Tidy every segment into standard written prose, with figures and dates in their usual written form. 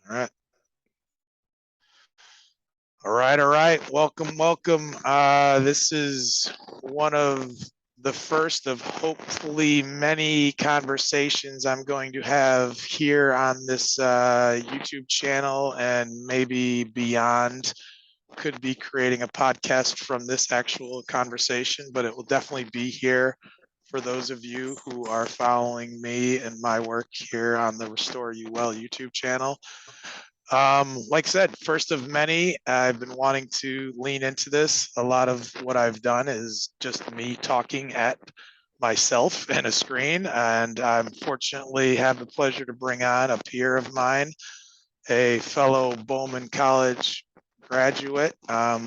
All right. All right. Welcome. This is one of the first of hopefully many conversations I'm going to have here on this YouTube channel, and maybe beyond. Could be creating a podcast from this actual conversation, but it will definitely be here for those of you who are following me and my work here on the RestoreUWell YouTube channel. Like I said, first of many. I've been wanting to lean into this. A lot of what I've done is just me talking at myself and a screen, and I'm fortunately have the pleasure to bring on a peer of mine, a fellow Bauman College graduate.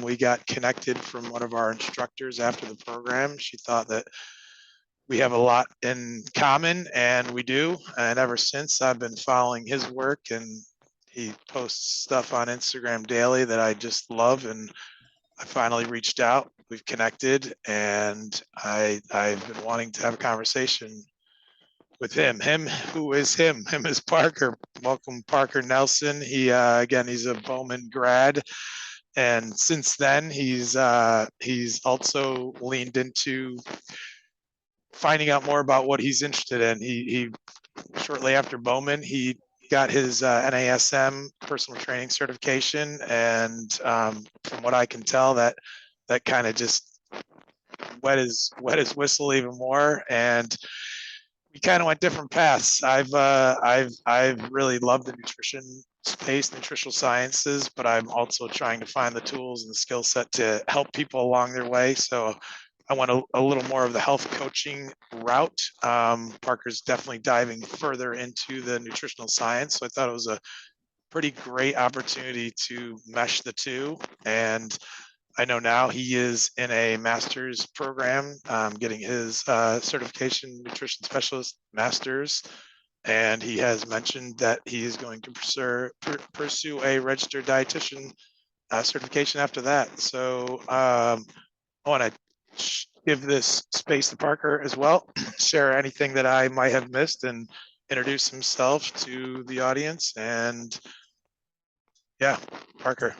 We got connected from one of our instructors after the program. She thought that we have a lot in common, and we do. And ever since, I've been following his work, and he posts stuff on Instagram daily that I just love. And I finally reached out. We've connected, and I've been wanting to have a conversation with him. Who is him? Him is Parker. Welcome, Parker Nelson. Again, he's a Bauman grad, and since then he's also leaned into finding out more about what he's interested in. He shortly after Bauman, he got his NASM personal training certification, and from what I can tell, that kind of just wet his whistle even more, and we kind of went different paths. I've really loved the nutrition space, nutritional sciences, but I'm also trying to find the tools and the skill set to help people along their way. So I went a little more of the health coaching route. Parker's definitely diving further into the nutritional science. So I thought it was a pretty great opportunity to mesh the two. And I know now he is in a master's program, getting his certification nutrition specialist master's. And he has mentioned that he is going to pursue a registered dietitian certification after that. So I want to give this space to Parker as well, share anything that I might have missed, and introduce himself to the audience. And yeah, Parker.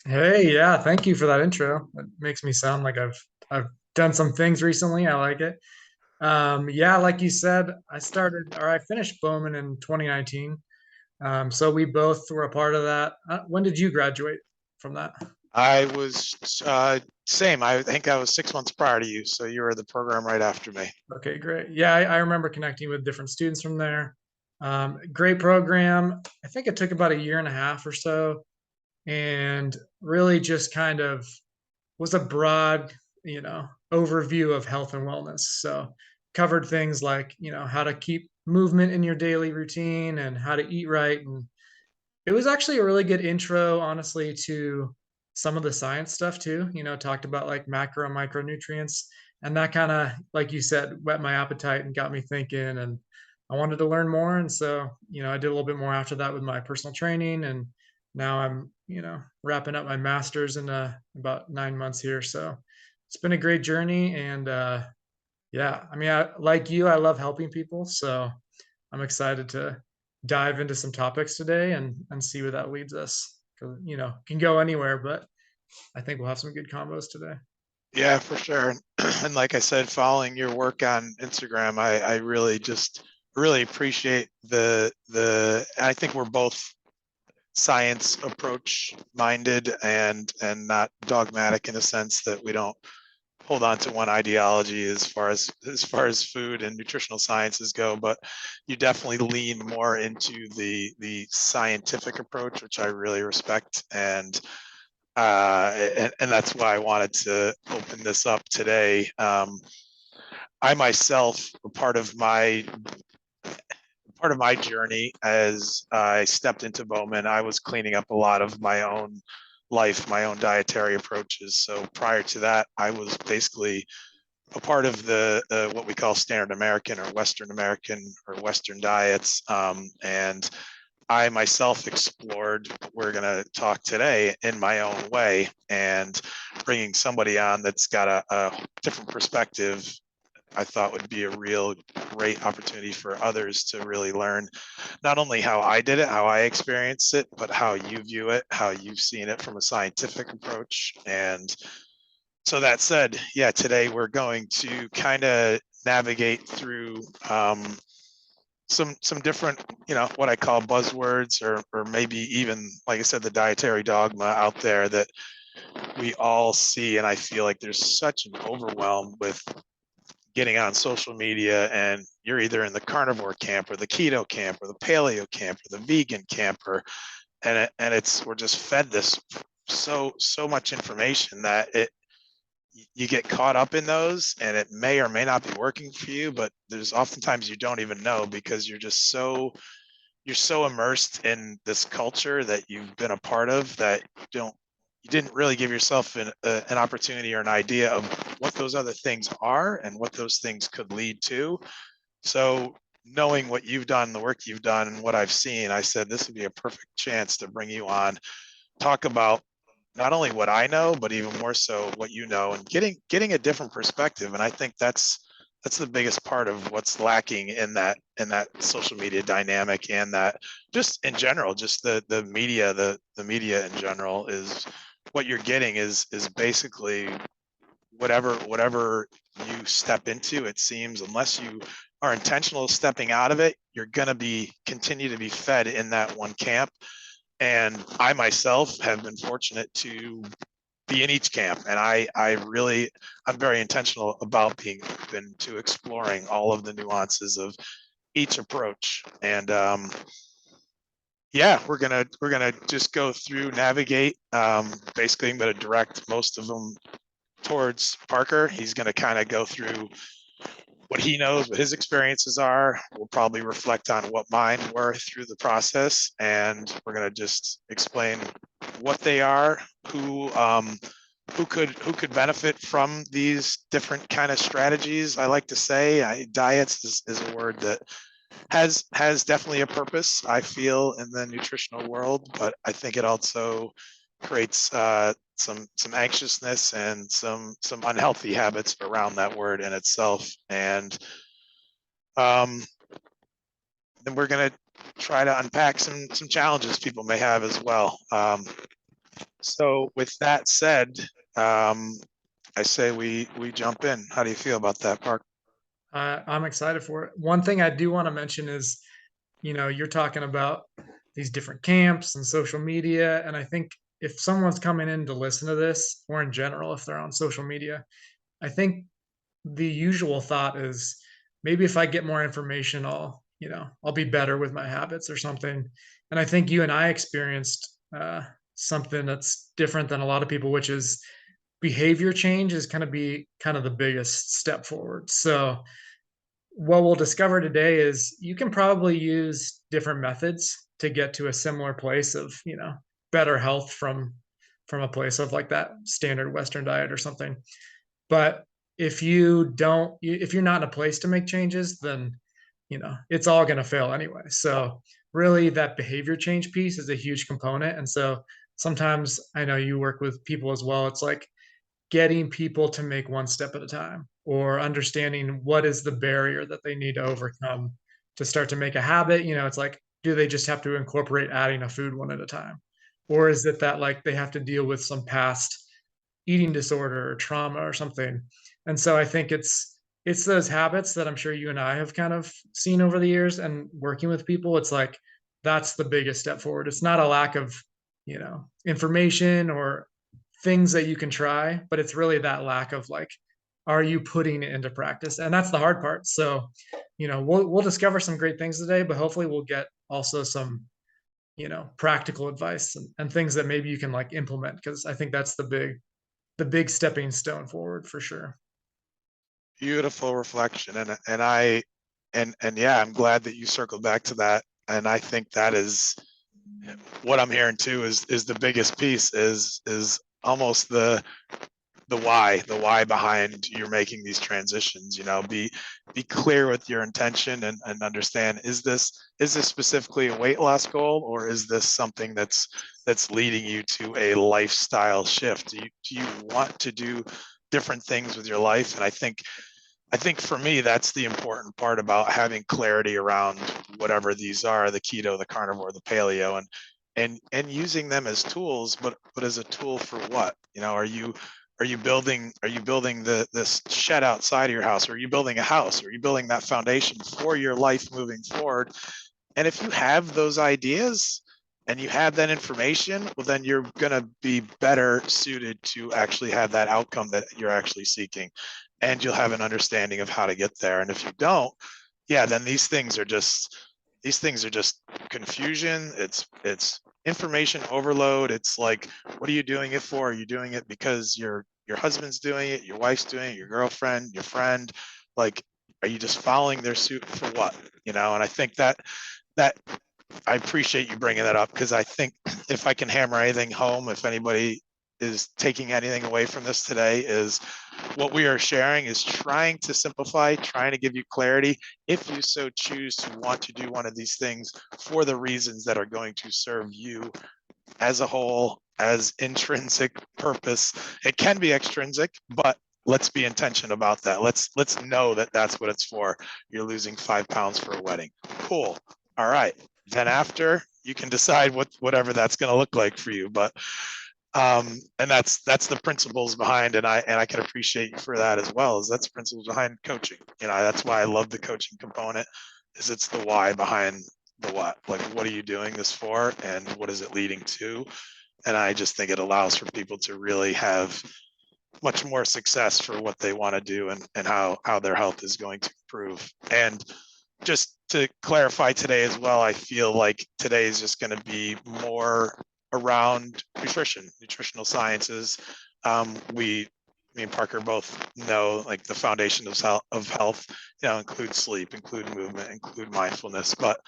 Hey, yeah, thank you for that intro. It makes me sound like I've done some things recently. I like it. Yeah, like you said, I finished Bowman in 2019. So we both were a part of that. When did you graduate from that? I was same. I think I was 6 months prior to you, so you were the program right after me. Okay, great. Yeah, I remember connecting with different students from there. Great program. I think it took about a year and a half or so, and really just kind of was a broad, overview of health and wellness. So covered things like, how to keep movement in your daily routine and how to eat right. And it was actually a really good intro, honestly, to some of the science stuff too. Talked about like macro and micronutrients. And that kind of, like you said, whet my appetite and got me thinking. And I wanted to learn more. And so, I did a little bit more after that with my personal training. And now I'm, wrapping up my master's in about 9 months here. So it's been a great journey. And yeah, I mean, like you, I love helping people. So I'm excited to dive into some topics today and see where that leads us. 'Cause, can go anywhere, but I think we'll have some good combos today. Yeah, for sure. And like I said, following your work on Instagram, I really appreciate I think we're both science approach minded, and not dogmatic in a sense that we don't hold on to one ideology as far as food and nutritional sciences go, but you definitely lean more into the scientific approach, which I really respect. And that's why I wanted to open this up today. I myself, part of my journey as I stepped into Bowman, I was cleaning up a lot of my own life, my own dietary approaches. So prior to that, I was basically a part of the what we call standard American or Western American or Western diets, and I myself explored what we're going to talk today in my own way, and bringing somebody on that's got a different perspective I thought would be a real great opportunity for others to really learn not only how I did it, how I experienced it, but how you view it, how you've seen it from a scientific approach. And so that said, yeah, today we're going to kind of navigate through some different, what I call buzzwords, or maybe even, like I said, the dietary dogma out there that we all see. And I feel like there's such an overwhelm with getting on social media, and you're either in the carnivore camp or the keto camp or the paleo camp or the vegan camp, and we're just fed this so much information that you get caught up in those, and it may or may not be working for you, but there's oftentimes you don't even know because you're so immersed in this culture that you've been a part of that you didn't really give yourself an opportunity or an idea of what those other things are and what those things could lead to. So knowing what you've done, the work you've done, and what I've seen, I said this would be a perfect chance to bring you on, talk about not only what I know, but even more so what you know, and getting a different perspective. And I think that's the biggest part of what's lacking in that social media dynamic, and that just in general, just the media in general, is what you're getting is basically whatever you step into. It seems, unless you are intentional stepping out of it, you're going to be continue to be fed in that one camp. And I myself have been fortunate to be in each camp, and I'm very intentional about being open to exploring all of the nuances of each approach. And yeah, we're gonna just go through, navigate. Basically, I'm gonna direct most of them towards Parker. He's gonna kind of go through what he knows, what his experiences are. We'll probably reflect on what mine were through the process, and we're going to just explain what they are, who could benefit from these different kind of strategies. I like to say diets is a word that has definitely a purpose, I feel, in the nutritional world, but I think it also creates some anxiousness and some unhealthy habits around that word in itself. And then we're going to try to unpack some challenges people may have as well. So with that said, I say we jump in. How do you feel about that, Park? I'm excited for it. One thing I do want to mention is, you're talking about these different camps and social media. And I think if someone's coming in to listen to this, or in general, if they're on social media, I think the usual thought is maybe if I get more information, I'll be better with my habits or something. And I think you and I experienced something that's different than a lot of people, which is behavior change is going to be kind of the biggest step forward. So what we'll discover today is you can probably use different methods to get to a similar place of, better health from a place of like that standard Western diet or something. But if you're not in a place to make changes, then, it's all going to fail anyway. So really that behavior change piece is a huge component. And so sometimes I know you work with people as well. It's like getting people to make one step at a time, or understanding what is the barrier that they need to overcome to start to make a habit. It's like, do they just have to incorporate adding a food one at a time? Or is it that like they have to deal with some past eating disorder or trauma or something? And so I think it's those habits that I'm sure you and I have kind of seen over the years and working with people. It's like that's the biggest step forward. It's not a lack of, information or things that you can try, but it's really that lack of like, are you putting it into practice? And that's the hard part. So, we'll discover some great things today, but hopefully we'll get also some, practical advice and things that maybe you can like implement. Cause I think that's the big stepping stone forward for sure. Beautiful reflection, and yeah, I'm glad that you circled back to that. And I think that is what I'm hearing too, is the biggest piece, is almost the why behind you're making these transitions. Be clear with your intention, and understand, is this specifically a weight loss goal, or is this something that's leading you to a lifestyle shift? Do you want to do different things with your life? And I think I think for me, that's the important part about having clarity around whatever these are, the keto, the carnivore, the paleo, and using them as tools, but as a tool for what? Are you building this shed outside of your house? Or are you building a house? Or are you building that foundation for your life moving forward? And if you have those ideas and you have that information, well, then you're going to be better suited to actually have that outcome that you're actually seeking. And you'll have an understanding of how to get there. And if you don't, yeah, then these things are just confusion. It's information overload. It's like, what are you doing it for? Are you doing it because your husband's doing it, your wife's doing it, your girlfriend, your friend? Like, are you just following their suit for what? And I think that I appreciate you bringing that up, because I think if I can hammer anything home, if anybody is taking anything away from this today, is what we are sharing is trying to simplify, trying to give you clarity if you so choose to want to do one of these things for the reasons that are going to serve you as a whole, as intrinsic purpose. It can be extrinsic, but let's be intentional about that. Let's know that that's what it's for. You're losing 5 pounds for a wedding. Cool. All right. Then after, you can decide whatever that's going to look like for you. But and that's the principles behind, and I can appreciate you for that as well. As that's principles behind coaching. That's why I love the coaching component. Is it's the why behind the what. Like, what are you doing this for, and what is it leading to? And I just think it allows for people to really have much more success for what they want to do, and how their health is going to improve. And just to clarify today as well, I feel like today is just going to be more around nutritional sciences. Me and Parker both know, like, the foundation of health, include sleep, include movement, include mindfulness, but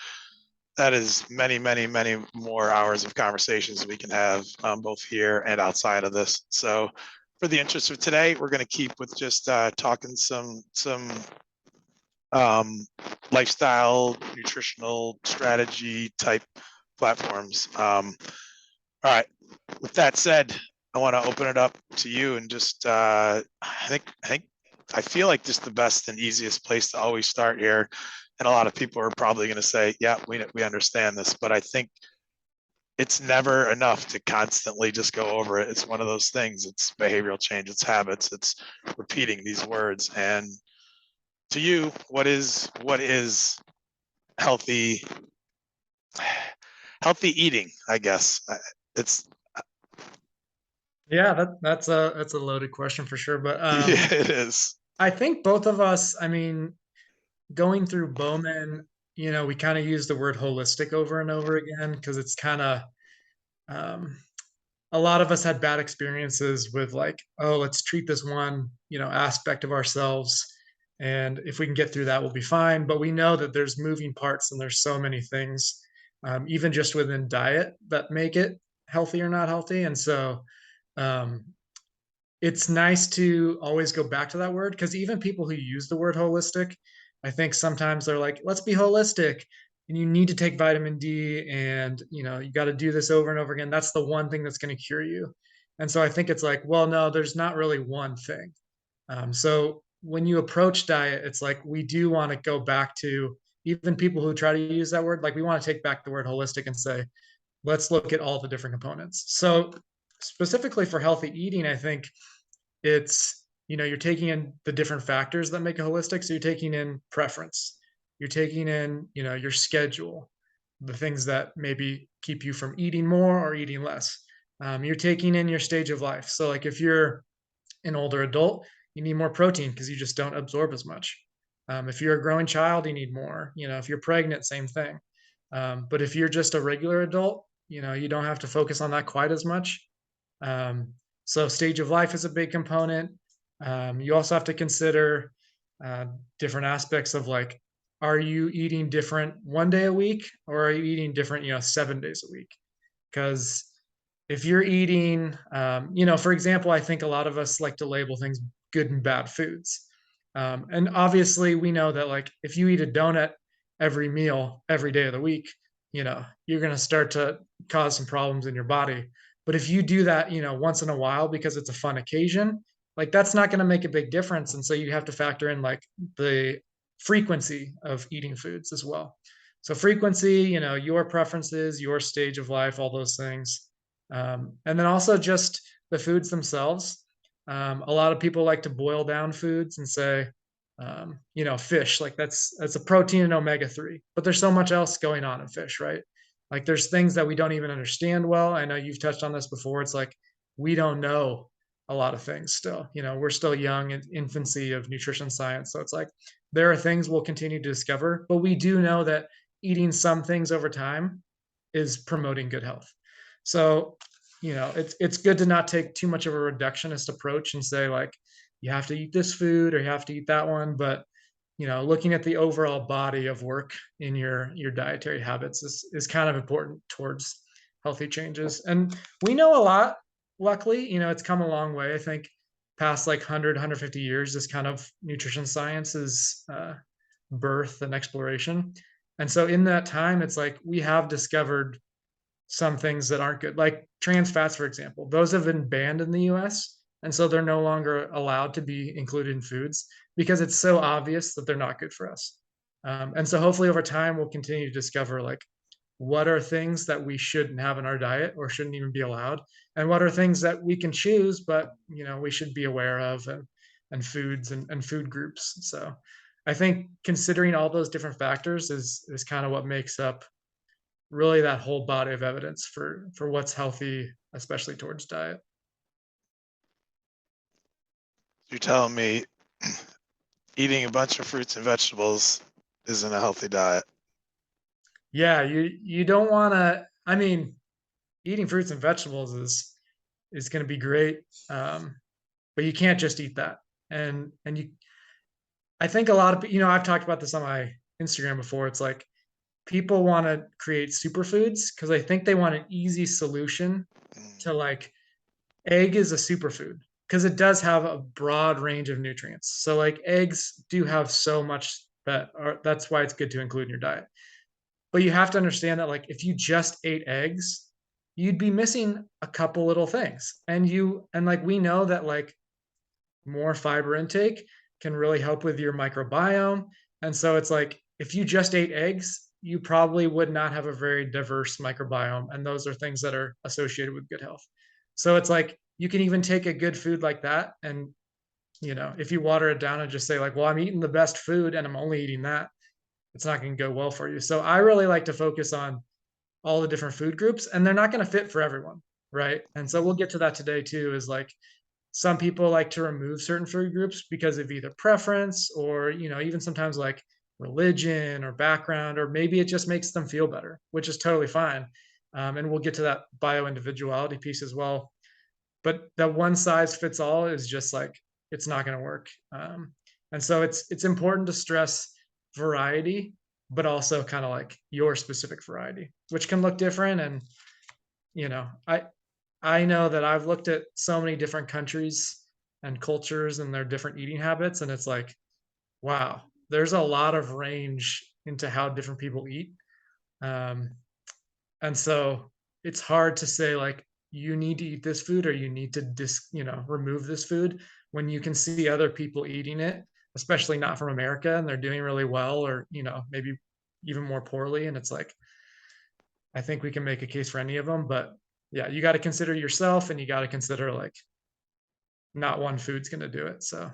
that is many, many, many more hours of conversations we can have, both here and outside of this. So for the interest of today, we're going to keep with just talking some lifestyle, nutritional strategy type platforms. All right. With that said, I want to open it up to you, and just I feel like just the best and easiest place to always start here. And a lot of people are probably going to say, "Yeah, we understand this," but I think it's never enough to constantly just go over it. It's one of those things. It's behavioral change. It's habits. It's repeating these words. And to you, what is healthy healthy eating? I guess it's Yeah, that's a loaded question for sure. But yeah, it is. I think both of us, I mean, going through Bowman, we kind of use the word holistic over and over again because it's kind of um, a lot of us had bad experiences with, like, oh, let's treat this one, aspect of ourselves. And if we can get through that, we'll be fine. But we know that there's moving parts and there's so many things, even just within diet, that make it healthy or not healthy. And so um, it's nice to always go back to that word, because even people who use the word holistic, I think sometimes they're like, let's be holistic, and you need to take vitamin D, and you got to do this over and over again. That's the one thing that's going to cure you. And so I think it's like, well, no, there's not really one thing. So when you approach diet, it's like we do want to go back to, even people who try to use that word, like, we want to take back the word holistic and say, let's look at all the different components. So specifically for healthy eating, I think it's, you're taking in the different factors that make it holistic. So you're taking in preference, you're taking in, your schedule, the things that maybe keep you from eating more or eating less. You're taking in your stage of life. So, like, if you're an older adult, you need more protein because you just don't absorb as much. If you're a growing child, you need more. If you're pregnant, same thing. But if you're just a regular adult, you don't have to focus on that quite as much. Um, so stage of life is a big component. You also have to consider uh, different aspects of, like, are you eating different one day a week, or are you eating different, 7 days a week? Because if you're eating, for example, I think a lot of us like to label things good and bad foods. And obviously we know that, like, if you eat a donut every meal, every day of the week, you're going to start to cause some problems in your body. But if you do that, once in a while because it's a fun occasion, like that's not going to make a big difference. And so you have to factor in like the frequency of eating foods as well. So frequency, your preferences, your stage of life, all those things. And then also just the foods themselves. A lot of people like to boil down foods and say, fish, like that's a protein and omega-3, but there's so much else going on in fish, right? Like there's things that we don't even understand well. I know you've touched on this before. It's like we don't know a lot of things still. We're still young in infancy of nutrition science. So it's like there are things we'll continue to discover, but we do know that eating some things over time is promoting good health. So, it's good to not take too much of a reductionist approach and say like you have to eat this food or you have to eat that one, but looking at the overall body of work in your dietary habits is kind of important towards healthy changes. And we know a lot, luckily. It's come a long way. I think past like 100 years, this kind of nutrition science is birth and exploration. And so in that time, it's like we have discovered some things that aren't good, like trans fats, for example. Those have been banned in the US. And so they're no longer allowed to be included in foods because it's so obvious that they're not good for us. And so hopefully over time, we'll continue to discover like what are things that we shouldn't have in our diet or shouldn't even be allowed, and what are things that we can choose, but we should be aware of, and foods and food groups. So I think considering all those different factors is kind of what makes up really that whole body of evidence for what's healthy, especially towards diet. You're telling me eating a bunch of fruits and vegetables isn't a healthy diet? Yeah, you don't want to. I mean, eating fruits and vegetables is going to be great, but you can't just eat that. And you, I think a lot of I've talked about this on my Instagram before. It's like people want to create superfoods because I think they want an easy solution to like egg is a superfood because it does have a broad range of nutrients. So like eggs do have so much that's why it's good to include in your diet. But you have to understand that like if you just ate eggs, you'd be missing a couple little things. And like we know that like more fiber intake can really help with your microbiome. And so it's like if you just ate eggs, you probably would not have a very diverse microbiome. And those are things that are associated with good health. So it's like you can even take a good food like that. And, if you water it down and just say, like, well, I'm eating the best food and I'm only eating that, it's not going to go well for you. So I really like to focus on all the different food groups, and they're not going to fit for everyone. Right. And so we'll get to that today too, is like, some people like to remove certain food groups because of either preference or, even sometimes like religion or background, or maybe it just makes them feel better, which is totally fine. And we'll get to that bio-individuality piece as well. But that one size fits all is just like, it's not going to work. And so it's important to stress variety, but also kind of like your specific variety, which can look different. And, you know, I, I know that I've looked at so many different countries and cultures and their different eating habits, and it's like, wow, there's a lot of range into how different people eat. Um, and so it's hard to say like you need to eat this food or you need to remove this food when you can see other people eating it, especially not from America, and they're doing really well, or maybe even more poorly. And it's like I think we can make a case for any of them, but yeah, you got to consider yourself, and you got to consider like not one food's going to do it. So,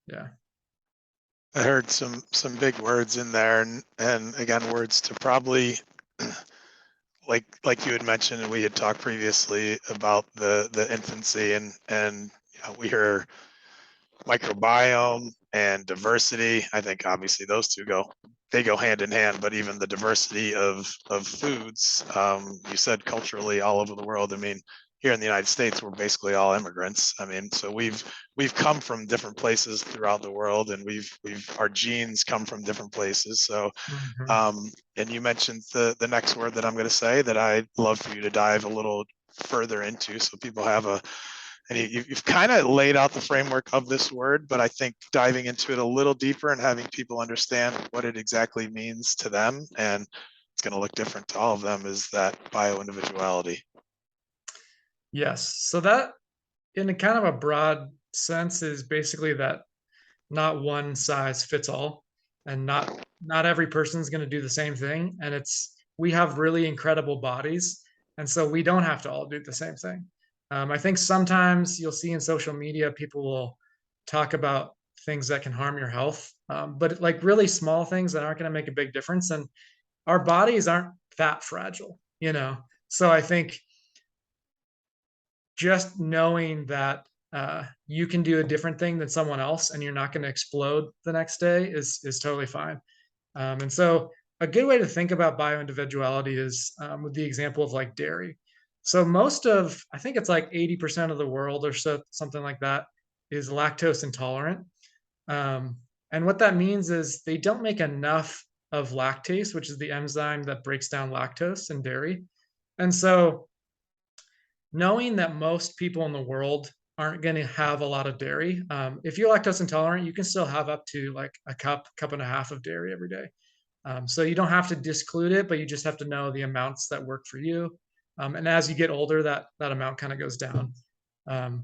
yeah. I heard some big words in there, and again, words to probably like you had mentioned, and we had talked previously about the infancy, and we hear microbiome and diversity. I think obviously those two go hand in hand, but even the diversity of foods. You said culturally all over the world. I mean, here in the United States, we're basically all immigrants. I mean, so we've come from different places throughout the world, and we've our genes come from different places. So, Mm-hmm. and you mentioned the next word that I'm going to say that I'd love for you to dive a little further into, so people have a and you've kind of laid out the framework of this word, but I think diving into it a little deeper and having people understand what it exactly means to them, and it's going to look different to all of them, is that bio-individuality. Yes. So that, in a kind of a broad sense is basically that not one size fits all, and not every person's going to do the same thing. And we have really incredible bodies, and so we don't have to all do the same thing. I think sometimes you'll see in social media people will talk about things that can harm your health, but like really small things that aren't going to make a big difference. And our bodies aren't that fragile, you know. So I think just knowing that you can do a different thing than someone else and you're not going to explode the next day is totally fine. And so a good way to think about bio-individuality is with the example of like dairy. So most of, I think it's like 80% of the world or so, something like that, is lactose intolerant. Um, and what that means is they don't make enough of lactase, which is the enzyme that breaks down lactose in dairy. And so knowing that most people in the world aren't going to have a lot of dairy. If you're lactose intolerant, you can still have up to like a cup and a half of dairy every day. So you don't have to disclude it, but you just have to know the amounts that work for you. And as you get older, that amount kind of goes down. Um,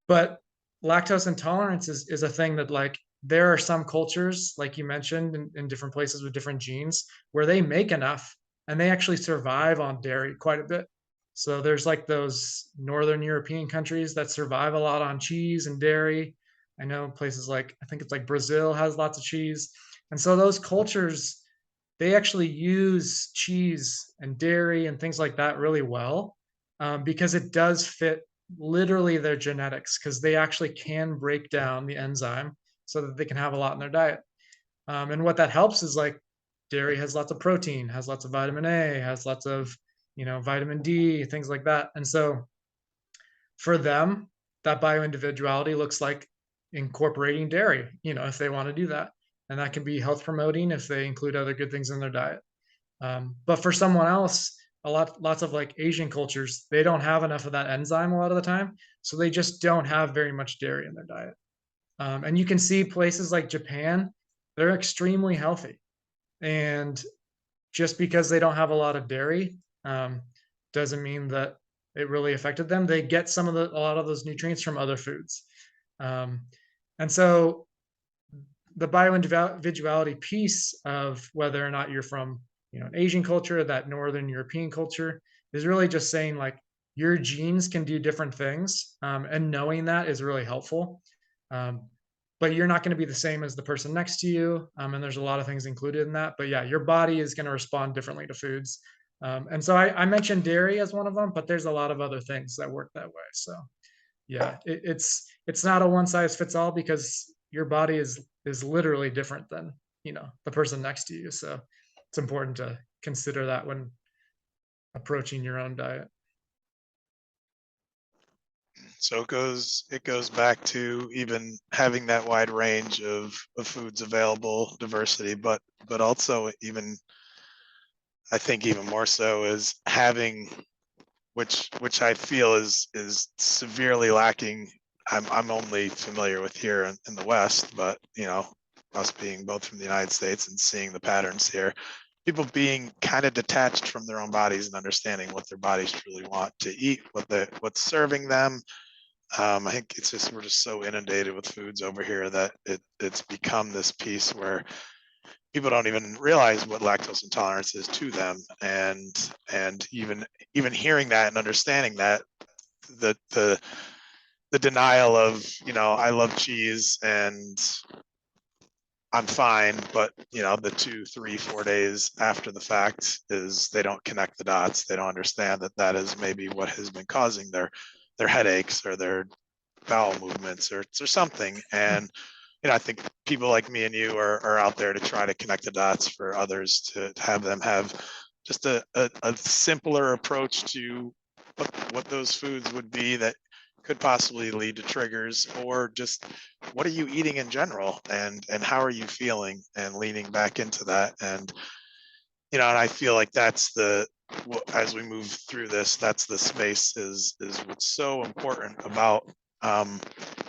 but lactose intolerance is a thing that like there are some cultures, like you mentioned, in different places with different genes where they make enough and they actually survive on dairy quite a bit. So there's like those Northern European countries that survive a lot on cheese and dairy. I know places like, I think it's like Brazil has lots of cheese. And so those cultures, they actually use cheese and dairy and things like that really well, because it does fit literally their genetics, because they actually can break down the enzyme so that they can have a lot in their diet. And what that helps is like dairy has lots of protein, has lots of vitamin A, has lots of, vitamin D, things like that. And so for them, that bio-individuality looks like incorporating dairy, if they want to do that. And that can be health promoting if they include other good things in their diet. But for someone else, lots of like Asian cultures, they don't have enough of that enzyme a lot of the time. So they just don't have very much dairy in their diet. And you can see places like Japan, they're extremely healthy. And just because they don't have a lot of dairy doesn't mean that it really affected them. They get a lot of those nutrients from other foods. Um, and so the bio-individuality piece of whether or not you're from, an Asian culture, that Northern European culture, is really just saying like your genes can do different things, and knowing that is really helpful. Um, but you're not going to be the same as the person next to you, and there's a lot of things included in that. But yeah, your body is going to respond differently to foods, and so I mentioned dairy as one of them, but there's a lot of other things that work that way. So yeah, it's not a one size fits all, because your body is literally different than, the person next to you. So it's important to consider that when approaching your own diet. So it goes back to even having that wide range of foods available, diversity, but also even, I think even more so, is having, which I feel is severely lacking. I'm only familiar with here in the West, but us being both from the United States and seeing the patterns here, people being kind of detached from their own bodies and understanding what their bodies truly want to eat, what's serving them. I think it's just, we're just so inundated with foods over here that it's become this piece where people don't even realize what lactose intolerance is to them, and even hearing that and understanding that, the denial of, I love cheese and I'm fine, but the 2, 3, 4 days after the fact is they don't connect the dots. They don't understand that is maybe what has been causing their headaches or their bowel movements or something. And I think people like me and you are out there to try to connect the dots for others, to have them have just a simpler approach to what those foods would be that could possibly lead to triggers, or just what are you eating in general, and how are you feeling, and leaning back into that. And and I feel like that's as we move through this, that's the space, is what's so important about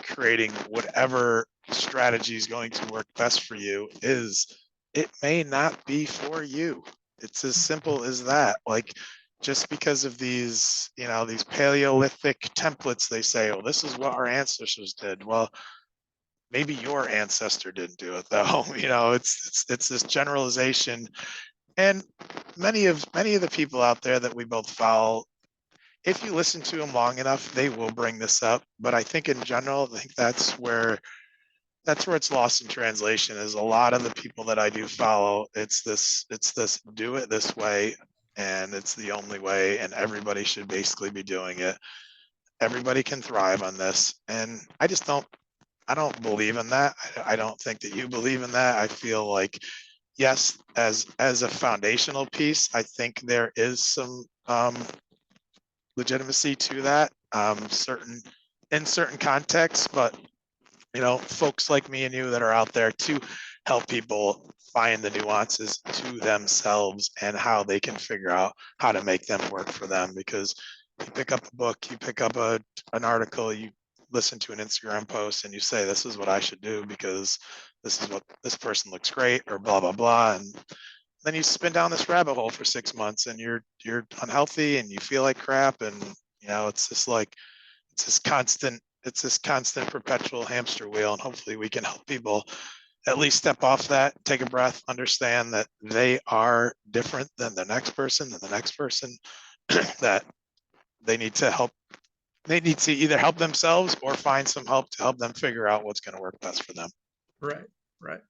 creating whatever strategy is going to work best for you. Is it may not be for you. It's as simple as that. Like, just because of these, these Paleolithic templates, they say, oh, this is what our ancestors did. Well, maybe your ancestor didn't do it though. It's this generalization. And many of the people out there that we both follow, if you listen to them long enough, they will bring this up. But I think in general, I think that's where it's lost in translation. Is a lot of the people that I do follow, it's this do it this way, and it's the only way, and everybody should basically be doing it. Everybody can thrive on this, and I don't believe in that. I don't think that you believe in that. I feel like, yes, as a foundational piece, I think there is some legitimacy to that, in certain contexts, but folks like me and you that are out there to help people find the nuances to themselves and how they can figure out how to make them work for them. Because you pick up a book, you pick up an article, you listen to an Instagram post, and you say, this is what I should do because this is what this person looks great, or blah, blah, blah. And then you spin down this rabbit hole for 6 months, and you're unhealthy and you feel like crap. And, it's just like, it's this constant perpetual hamster wheel. And hopefully we can help people at least step off that, take a breath, understand that they are different than the next person, that they need to either help themselves or find some help to help them figure out what's going to work best for them. Right.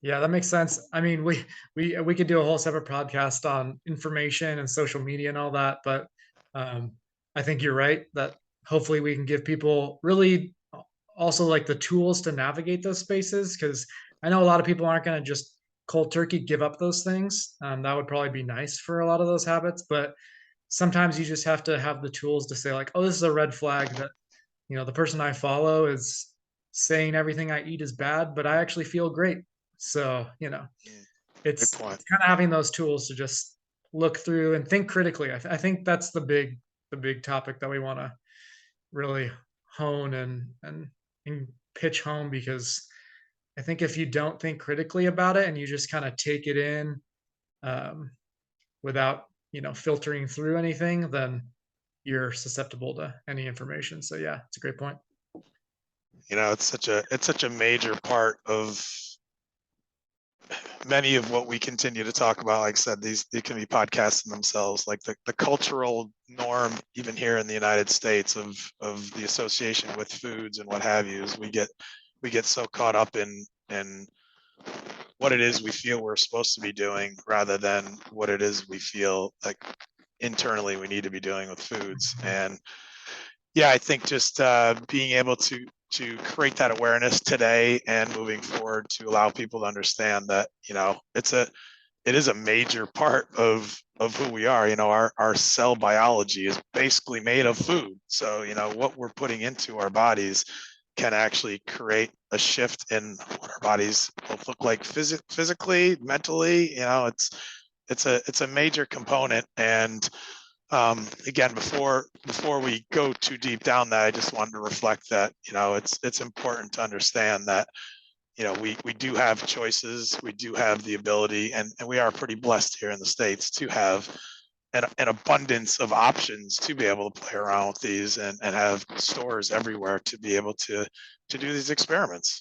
Yeah, that makes sense. I mean, we could do a whole separate podcast on information and social media and all that, but I think you're right that hopefully we can give people really also like the tools to navigate those spaces, because I know a lot of people aren't going to just cold turkey give up those things. That would probably be nice for a lot of those habits, but sometimes you just have to have the tools to say like, oh, this is a red flag that the person I follow is saying everything I eat is bad, but I actually feel great. So, it's kind of having those tools to just look through and think critically. I think that's the big topic that we want to really hone and pitch home, because I think if you don't think critically about it and you just kind of take it in without filtering through anything, then you're susceptible to any information. So yeah, it's a great point. It's such a major part of many of what we continue to talk about. Like I said, they can be podcasts in themselves, like the cultural norm, even here in the United States, of the association with foods and what have you. Is we get so caught up in what it is we feel we're supposed to be doing, rather than what it is we feel like internally we need to be doing with foods. And yeah, I think just being able to create that awareness today and moving forward to allow people to understand that, it is a major part of who we are. Our cell biology is basically made of food. So, what we're putting into our bodies can actually create a shift in what our bodies both look like physically, mentally. It's a major component. And again, before we go too deep down that, I just wanted to reflect that, it's important to understand that, we do have choices, we do have the ability, and we are pretty blessed here in the States to have an abundance of options to be able to play around with these, and have stores everywhere to be able to do these experiments.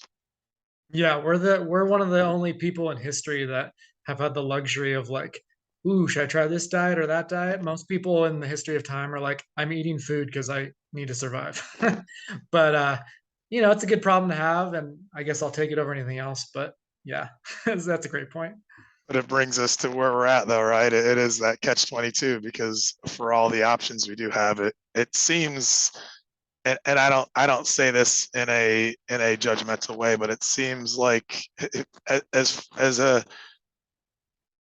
Yeah, we're one of the only people in history that have had the luxury of like, ooh, should I try this diet or that diet? Most people in the history of time are like, I'm eating food because I need to survive. But it's a good problem to have, and I guess I'll take it over anything else. But yeah, that's a great point. But it brings us to where we're at, though, right? It is that catch-22, because for all the options we do have, it seems, and I don't say this in a judgmental way, but it seems like as a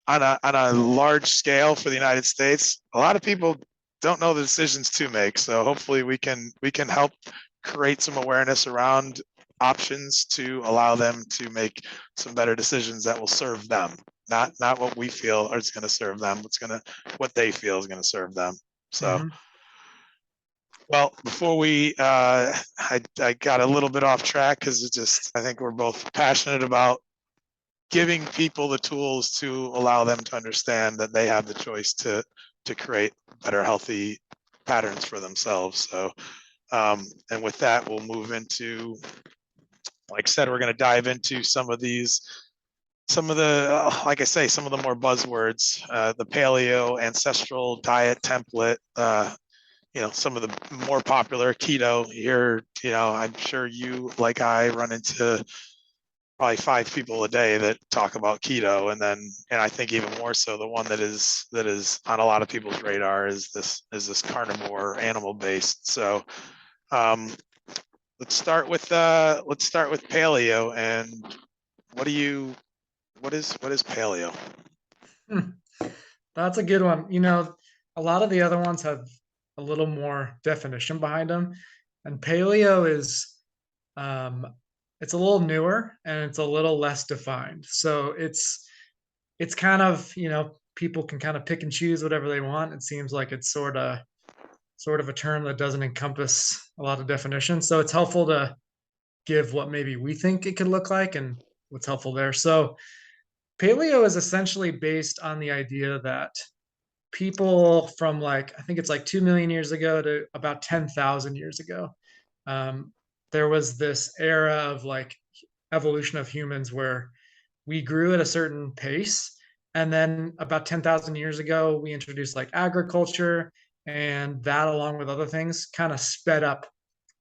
on a large scale for the United States, a lot of people don't know the decisions to make. So hopefully we can help create some awareness around options to allow them to make some better decisions that will serve them. Not what we feel is going to serve them. What they feel is going to serve them. So, well, before we, I got a little bit off track, because I think we're both passionate about giving people the tools to allow them to understand that they have the choice to to create better healthy patterns for themselves. So, and with that, we'll move into, like I said, we're going to dive into some of the, like I say, some of the more buzzwords, the paleo ancestral diet template, some of the more popular keto here. I'm sure you, like I, run into probably 5 people a day that talk about keto, and I think even more so, the one that is on a lot of people's radar is this carnivore, animal based. So let's start with paleo. And what is paleo? That's a good one. A lot of the other ones have a little more definition behind them, and paleo is um, it's a little newer and it's a little less defined. So it's kind of, people can kind of pick and choose whatever they want. It seems like it's sort of a term that doesn't encompass a lot of definitions. So it's helpful to give what maybe we think it could look like and what's helpful there. So paleo is essentially based on the idea that people from, like, I think it's like 2 million years ago to about 10,000 years ago, um, there was this era of like evolution of humans where we grew at a certain pace. And then about 10,000 years ago, we introduced like agriculture, and that, along with other things, kind of sped up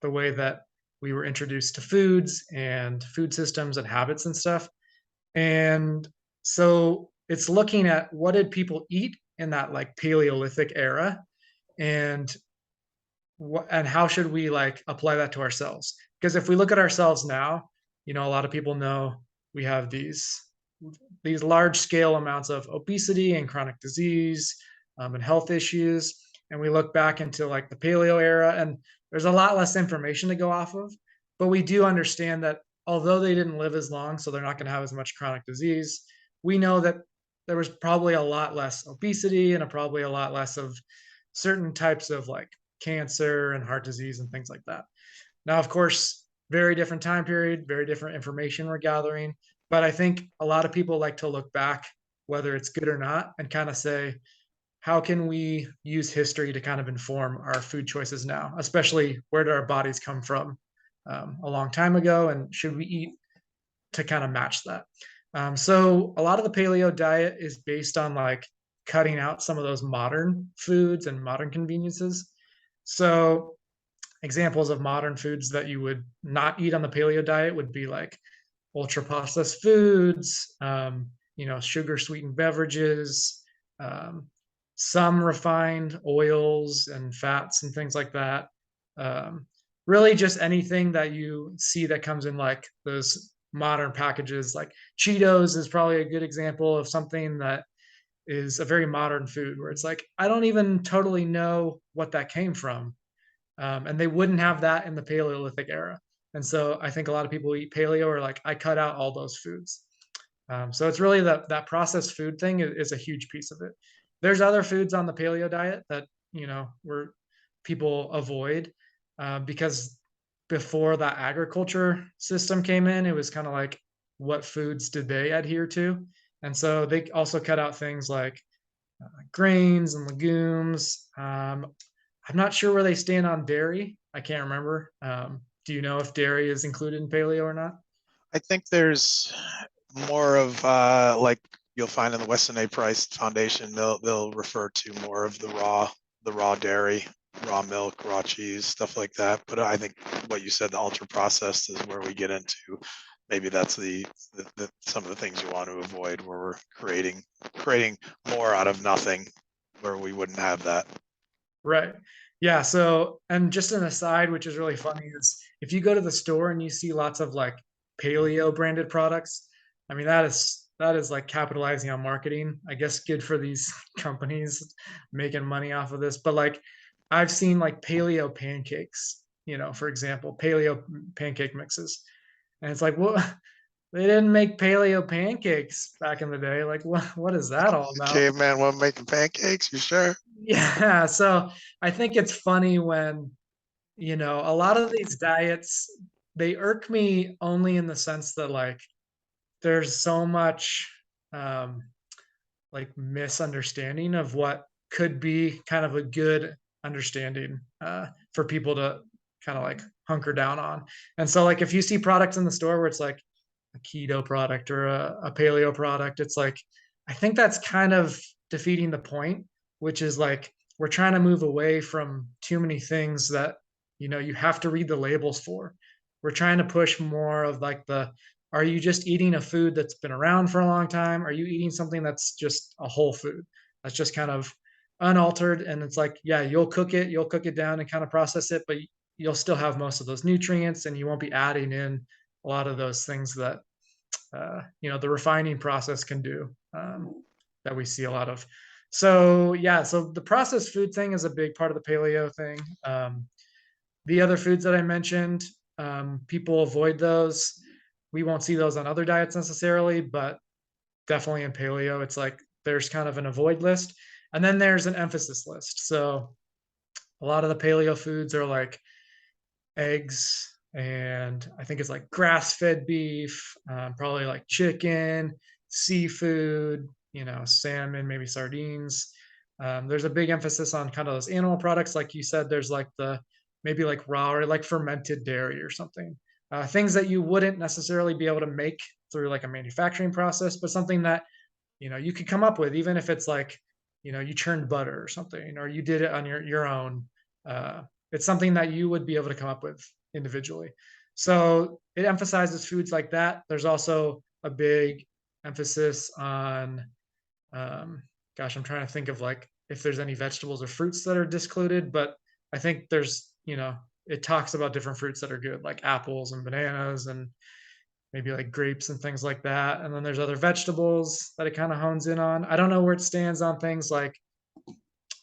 the way that we were introduced to foods and food systems and habits and stuff. And so it's looking at what did people eat in that like Paleolithic era, and and how should we like apply that to ourselves? Because if we look at ourselves now, a lot of people know we have these large scale amounts of obesity and chronic disease, and health issues. And we look back into like the paleo era, and there's a lot less information to go off of. But we do understand that although they didn't live as long, so they're not going to have as much chronic disease, we know that there was probably a lot less obesity and probably a lot less of certain types of like cancer and heart disease and things like that. Now, of course, very different time period, very different information we're gathering. But I think a lot of people like to look back, whether it's good or not, and kind of say, how can we use history to kind of inform our food choices now, especially where do our bodies come from a long time ago, and should we eat to kind of match that? So a lot of the paleo diet is based on like cutting out some of those modern foods and modern conveniences. So examples of modern foods that you would not eat on the paleo diet would be like ultra processed foods, sugar sweetened beverages, um, some refined oils and fats and things like that. Um, Really, just anything that you see that comes in like those modern packages. Like Cheetos is probably a good example of something that is a very modern food where it's like, I don't even totally know what that came from. And they wouldn't have that in the Paleolithic era. And so I think a lot of people who eat paleo are like, I cut out all those foods. So it's really that processed food thing is a huge piece of it. There's other foods on the paleo diet that, where people avoid, because before that agriculture system came in, it was kind of like, what foods did they adhere to? And so they also cut out things like grains and legumes. I'm not sure where they stand on dairy. I can't remember. Do you know if dairy is included in paleo or not? I think there's more of like you'll find in the Weston A. Price Foundation, they'll refer to more of the raw dairy, raw milk, raw cheese, stuff like that. But I think what you said, the ultra processed, is where we get into, maybe that's the some of the things you want to avoid, where we're creating more out of nothing, where we wouldn't have that. Right. Yeah. So, and just an aside, which is really funny, is if you go to the store and you see lots of like paleo branded products, I mean, that is like capitalizing on marketing. I guess good for these companies making money off of this. But like, I've seen like paleo pancakes, for example, paleo pancake mixes. And it's like, well, they didn't make paleo pancakes back in the day. Like, what is that all about? Caveman wasn't making pancakes, you sure? Yeah. So I think it's funny when, a lot of these diets, they irk me only in the sense that like there's so much um like misunderstanding of what could be kind of a good understanding for people to kind of like hunker down on. And so like if you see products in the store where it's like a keto product or a paleo product, it's like I think that's kind of defeating the point, which is like we're trying to move away from too many things that you have to read the labels for. We're trying to push more of like the are you just eating a food that's been around for a long time? Are you eating something that's just a whole food? That's just kind of unaltered. And it's like, yeah, you'll cook it down and kind of process it, but you'll still have most of those nutrients and you won't be adding in a lot of those things that, the refining process can do that we see a lot of. So, yeah, so the processed food thing is a big part of the paleo thing. The other foods that I mentioned, people avoid those. We won't see those on other diets necessarily, but definitely in paleo, it's like there's kind of an avoid list. And then there's an emphasis list. So a lot of the paleo foods are like eggs, and I think it's like grass-fed beef, probably like chicken, seafood, salmon, maybe sardines. There's a big emphasis on kind of those animal products, like you said. There's like the maybe like raw or like fermented dairy or something, things that you wouldn't necessarily be able to make through like a manufacturing process, but something that you could come up with, even if it's like you churned butter or something, or you did it on your own. It's something that you would be able to come up with individually. So it emphasizes foods like that. There's also a big emphasis on, gosh, I'm trying to think of like if there's any vegetables or fruits that are discluded, but I think it talks about different fruits that are good, like apples and bananas and maybe like grapes and things like that. And then there's other vegetables that it kind of hones in on. I don't know where it stands on things like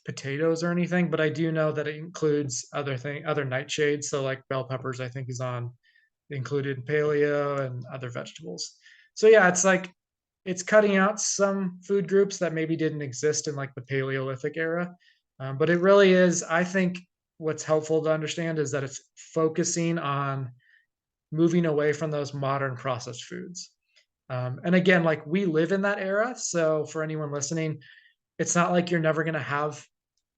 potatoes or anything, but I do know that it includes other nightshades. So like bell peppers, I think is on included in paleo and other vegetables. So yeah, it's like it's cutting out some food groups that maybe didn't exist in like the Paleolithic era. But it really is, I think what's helpful to understand is that it's focusing on moving away from those modern processed foods. And again, like we live in that era. So for anyone listening, it's not like you're never going to have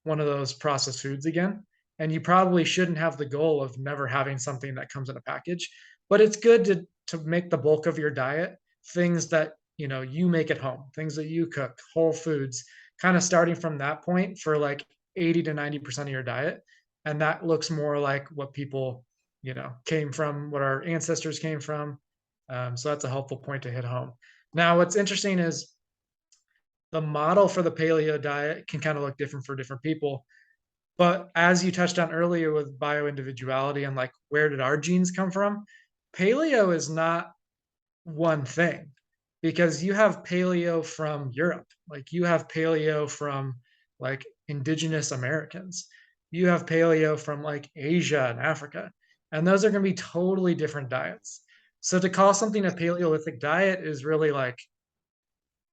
one of those processed foods again. And you probably shouldn't have the goal of never having something that comes in a package. But it's good to make the bulk of your diet things that you make at home, things that you cook, whole foods, kind of starting from that point for like 80 to 90% of your diet. And that looks more like what people came from, what our ancestors came from. So that's a helpful point to hit home. Now, what's interesting is the model for the paleo diet can kind of look different for different people. But as you touched on earlier with bio-individuality and like where did our genes come from, paleo is not one thing, because you have paleo from Europe, like you have paleo from like indigenous Americans, you have paleo from like Asia and Africa, and those are going to be totally different diets. So to call something a Paleolithic diet is really like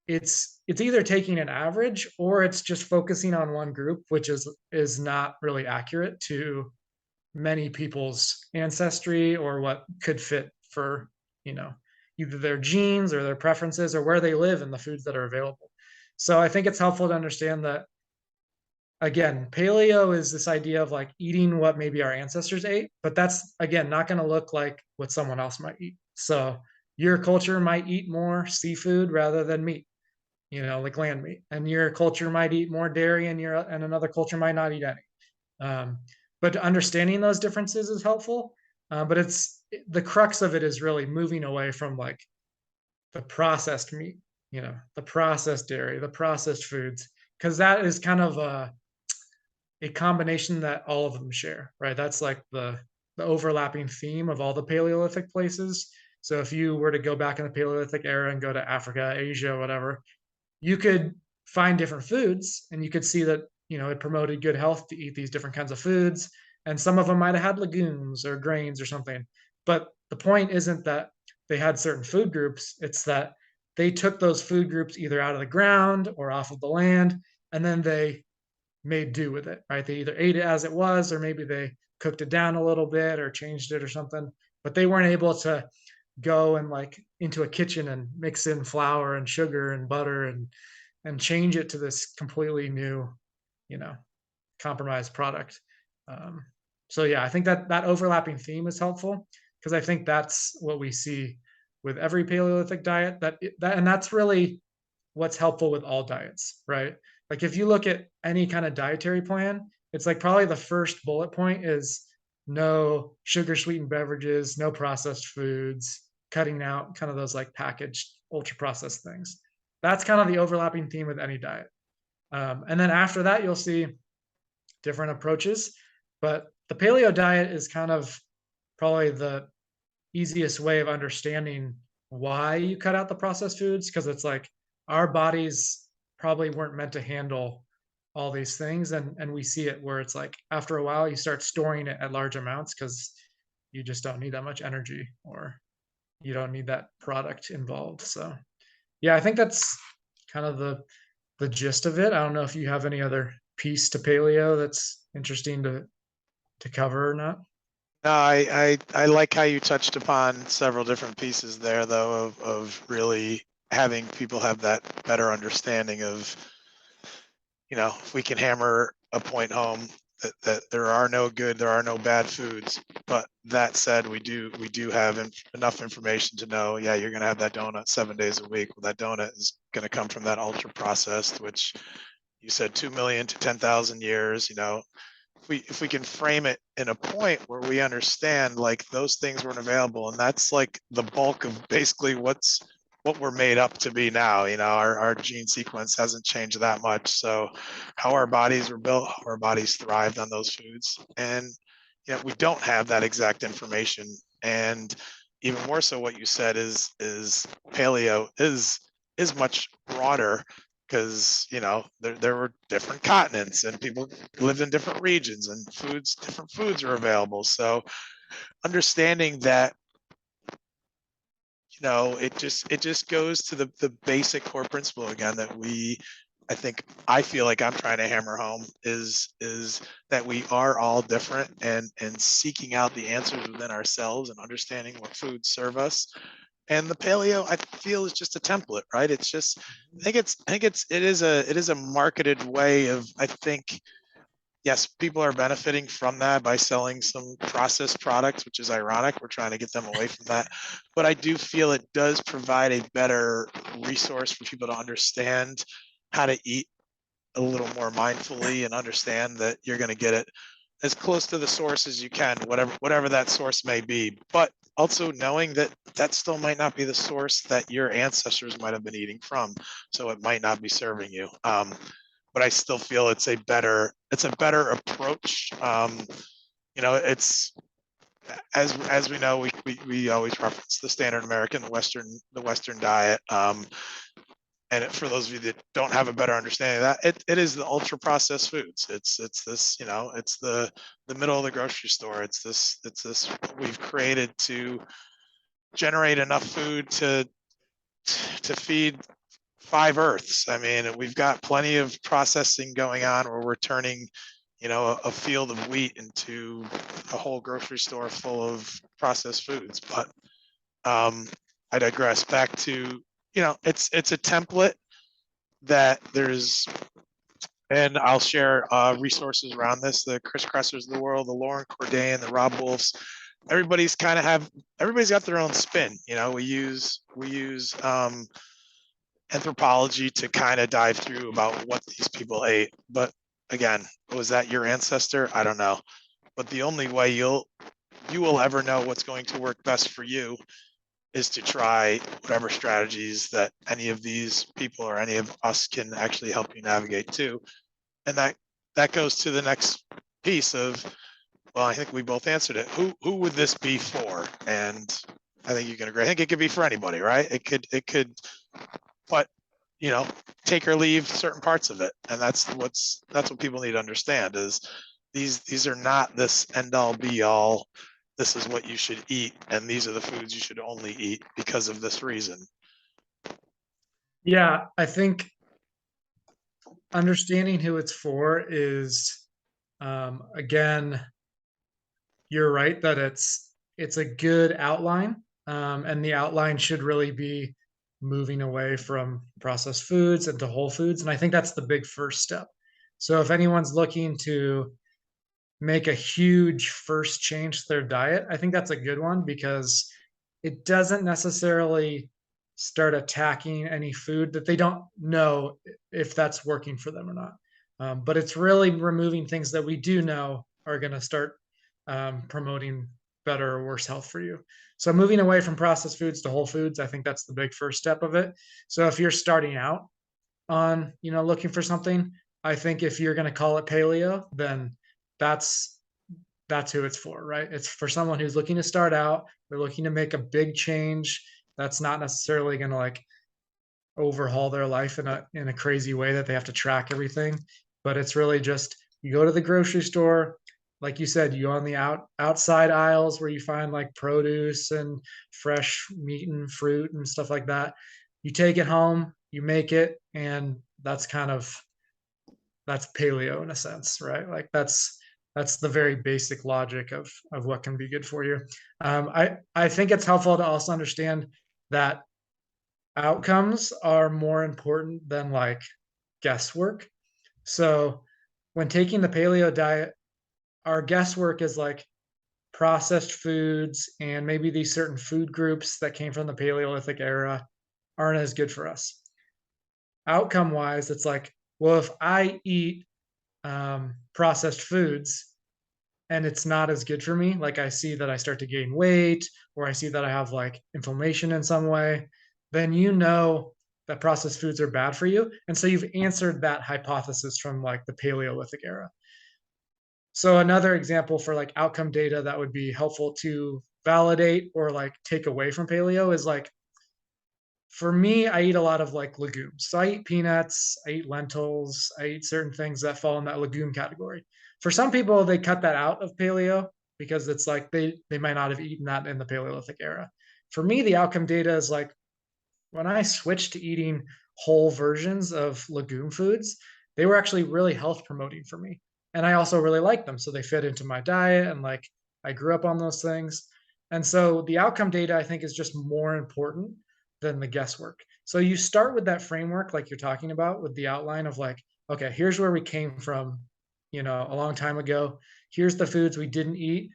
it's either taking an average or it's just focusing on one group, which is not really accurate to many people's ancestry or what could fit for either their genes or their preferences or where they live and the foods that are available. So I think it's helpful to understand that, again, paleo is this idea of like eating what maybe our ancestors ate, but that's again not going to look like what someone else might eat. So your culture might eat more seafood rather than meat, like land meat, and your culture might eat more dairy, and another culture might not eat any. But understanding those differences is helpful. But the crux of it is really moving away from like the processed meat, the processed dairy, the processed foods, because that is kind of a combination that all of them share, right? That's like the overlapping theme of all the Paleolithic places. So if you were to go back in the Paleolithic era and go to Africa, Asia, whatever, you could find different foods and you could see that it promoted good health to eat these different kinds of foods, and some of them might have had legumes or grains or something. But the point isn't that they had certain food groups, it's that they took those food groups either out of the ground or off of the land, and then they made do with it, right? They either ate it as it was, or maybe they cooked it down a little bit or changed it or something, but they weren't able to go and like into a kitchen and mix in flour and sugar and butter and change it to this completely new compromised product. So yeah, I think that overlapping theme is helpful because I think that's what we see with every Paleolithic diet. And that's really what's helpful with all diets, right? Like if you look at any kind of dietary plan, it's like probably the first bullet point is no sugar sweetened beverages, no processed foods, cutting out kind of those like packaged ultra processed things. That's kind of the overlapping theme with any diet. And then after that, you'll see different approaches. But the paleo diet is kind of probably the easiest way of understanding why you cut out the processed foods, because it's like our bodies probably weren't meant to handle all these things. And we see it where it's like after a while you start storing it at large amounts because you just don't need that much energy or you don't need that product involved. So yeah, I think that's kind of the gist of it. I don't know if you have any other piece to paleo that's interesting to cover or not. No, I like how you touched upon several different pieces there, though, of really having people have that better understanding of, if we can hammer a point home that there are no good, there are no bad foods. But that said, we do have enough information to know, yeah, you're going to have that donut 7 days a week. Well, that donut is going to come from that ultra processed, which you said 2 million to 10,000 years. If we can frame it in a point where we understand like those things weren't available, and that's like the bulk of basically what we're made up to be now. Our gene sequence hasn't changed that much. So how our bodies were built, how our bodies thrived on those foods, and we don't have that exact information. And even more so, what you said is paleo is much broader because there were different continents and people lived in different regions and different foods are available. So understanding that, it just goes to the basic core principle again that I feel like I'm trying to hammer home is that we are all different, and seeking out the answers within ourselves and understanding what foods serve us. And the paleo, I feel, is just a template, right? It's just, it is a marketed way of, I think, yes, people are benefiting from that by selling some processed products, which is ironic. We're trying to get them away from that. But I do feel it does provide a better resource for people to understand how to eat a little more mindfully and understand that you're going to get it as close to the source as you can, whatever that source may be. But also knowing that that still might not be the source that your ancestors might have been eating from, so it might not be serving you. But I still feel it's a better approach. It's as we know, we always reference the standard American, the Western diet. And for those of you that don't have a better understanding of that, it is the ultra processed foods. It's this, it's the middle of the grocery store. It's this we've created to generate enough food to feed 5 Earths. I mean, we've got plenty of processing going on where we're turning, a field of wheat into a whole grocery store full of processed foods. But I digress. Back to, it's a template that and I'll share resources around this, the Chris Kressers of the world, the Lauren Corday and the Rob Wolfs. Everybody's got their own spin. We use anthropology to kind of dive through about what these people ate. But again, was that your ancestor? I don't know. But the only way you will ever know what's going to work best for you is to try whatever strategies that any of these people or any of us can actually help you navigate to. And that goes to the next piece of, well, I think we both answered it. Who would this be for? And I think you can agree. I think it could be for anybody, right? It could, but take or leave certain parts of it. And that's what people need to understand is these are not this end all be all. This is what you should eat, and these are the foods you should only eat because of this reason. Yeah, I think understanding who it's for is, again, you're right that it's a good outline, and the outline should really be moving away from processed foods into whole foods, and I think that's the big first step. So if anyone's looking to make a huge first change to their diet, I think that's a good one because it doesn't necessarily start attacking any food that they don't know if that's working for them or not. But it's really removing things that we do know are going to start promoting better or worse health for you. So moving away from processed foods to whole foods, I think that's the big first step of it. So if you're starting out on, looking for something, I think if you're going to call it paleo, then that's that's who it's for, right? It's for someone who's looking to start out, they're looking to make a big change that's not necessarily going to like overhaul their life in a crazy way that they have to track everything, but it's really just you go to the grocery store, like you said, you go on the outside aisles where you find like produce and fresh meat and fruit and stuff like that. You take it home, you make it, and that's paleo in a sense, right? Like that's the very basic logic of what can be good for you. I think it's helpful to also understand that outcomes are more important than like guesswork. So when taking the paleo diet, our guesswork is like processed foods and maybe these certain food groups that came from the Paleolithic era aren't as good for us. Outcome wise, it's like, well, if I eat processed foods and it's not as good for me, like I see that I start to gain weight or I see that I have like inflammation in some way, then you know that processed foods are bad for you. And so you've answered that hypothesis from like the Paleolithic era. So another example for like outcome data that would be helpful to validate or like take away from paleo is like for me, I eat a lot of like legumes. So I eat peanuts, I eat lentils, I eat certain things that fall in that legume category. For some people, they cut that out of paleo because it's like they might not have eaten that in the Paleolithic era. For me, the outcome data is like when I switched to eating whole versions of legume foods, they were actually really health promoting for me. And I also really liked them. So they fit into my diet and like I grew up on those things. And so the outcome data, I think, is just more important than the guesswork. So you start with that framework, like you're talking about, with the outline of like, okay, here's where we came from, a long time ago. Here's the foods we didn't eat.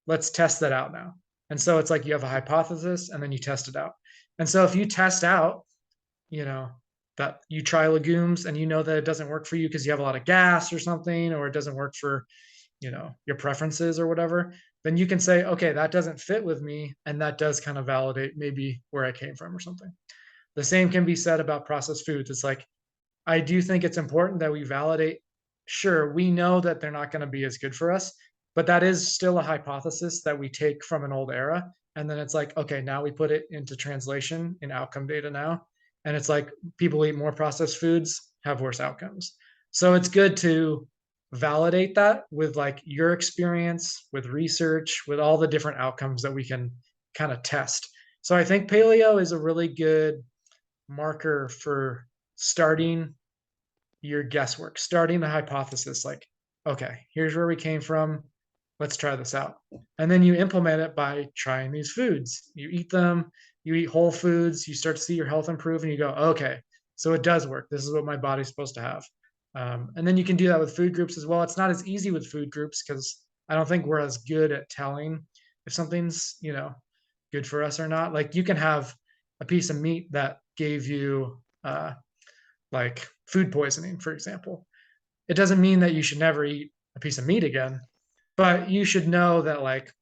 Let's test that out now. And so it's like you have a hypothesis and then you test it out. And so if you test out, you know, that you try legumes and you know that it doesn't work for you because you have a lot of gas or something, or it doesn't work for, your preferences or whatever, then you can say, okay, that doesn't fit with me. And that does kind of validate maybe where I came from or something. The same can be said about processed foods. It's like, I do think it's important that we validate. Sure, we know that they're not going to be as good for us, but that is still a hypothesis that we take from an old era. And then it's like, okay, now we put it into translation in outcome data now. And it's like people eat more processed foods, have worse outcomes. So it's good to validate that with like your experience, with research, with all the different outcomes that we can kind of test. So I think paleo is a really good marker for starting your guesswork, starting the hypothesis like, okay, here's where we came from. Let's try this out. And then you implement it by trying these foods. You eat them, you eat whole foods, you start to see your health improve, and you go, okay, so it does work. This is what my body's supposed to have. And then you can do that with food groups as well. It's not as easy with food groups because I don't think we're as good at telling if something's, good for us or not. Like you can have a piece of meat that gave you like food poisoning, for example. It doesn't mean that you should never eat a piece of meat again, but you should know that like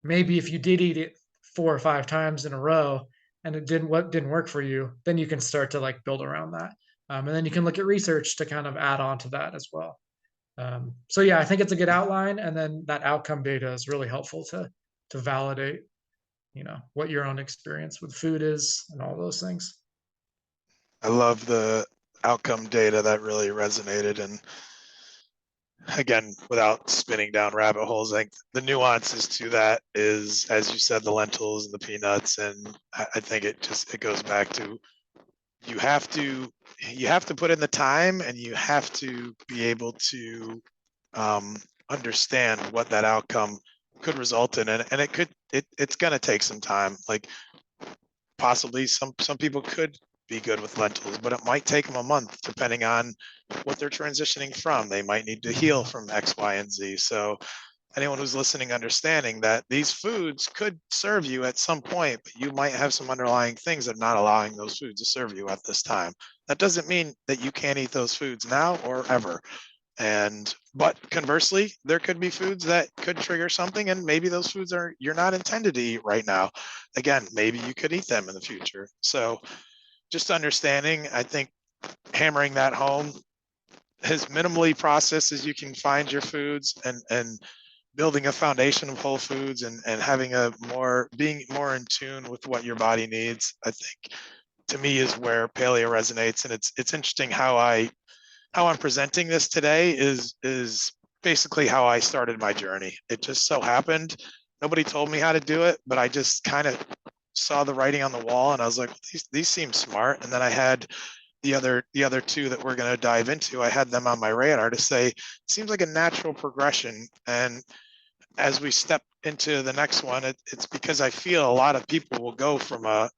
maybe if you did eat it 4 or 5 times in a row and it didn't work for you, then you can start to like build around that. And then you can look at research to kind of add on to that as well. So yeah, I think it's a good outline, and then that outcome data is really helpful to validate, what your own experience with food is and all those things. I love the outcome data. That really resonated. And again, without spinning down rabbit holes, I think the nuances to that is, as you said, the lentils and the peanuts. And I think it goes back to you have to put in the time, and you have to be able to understand what that outcome could result in. And it's going to take some time. Like possibly some people could be good with lentils, but it might take them a month depending on what they're transitioning from. They might need to heal from X, Y, and Z. So anyone who's listening, understanding that these foods could serve you at some point, but you might have some underlying things that are not allowing those foods to serve you at this time. That doesn't mean that you can't eat those foods now or ever. But conversely, there could be foods that could trigger something, and maybe those foods are you're not intended to eat right now. Again, maybe you could eat them in the future. So just understanding, I think hammering that home, as minimally processed as you can find your foods, and building a foundation of whole foods, and having being more in tune with what your body needs, I think to me is where paleo resonates. And it's interesting how I'm presenting this today is basically how I started my journey. It just so happened. Nobody told me how to do it, but I just kind of saw the writing on the wall, and I was like, these seem smart. And then I had the other two that we're going to dive into. I had them on my radar to say, seems like a natural progression. And as we step into the next one, it's because I feel a lot of people will go from a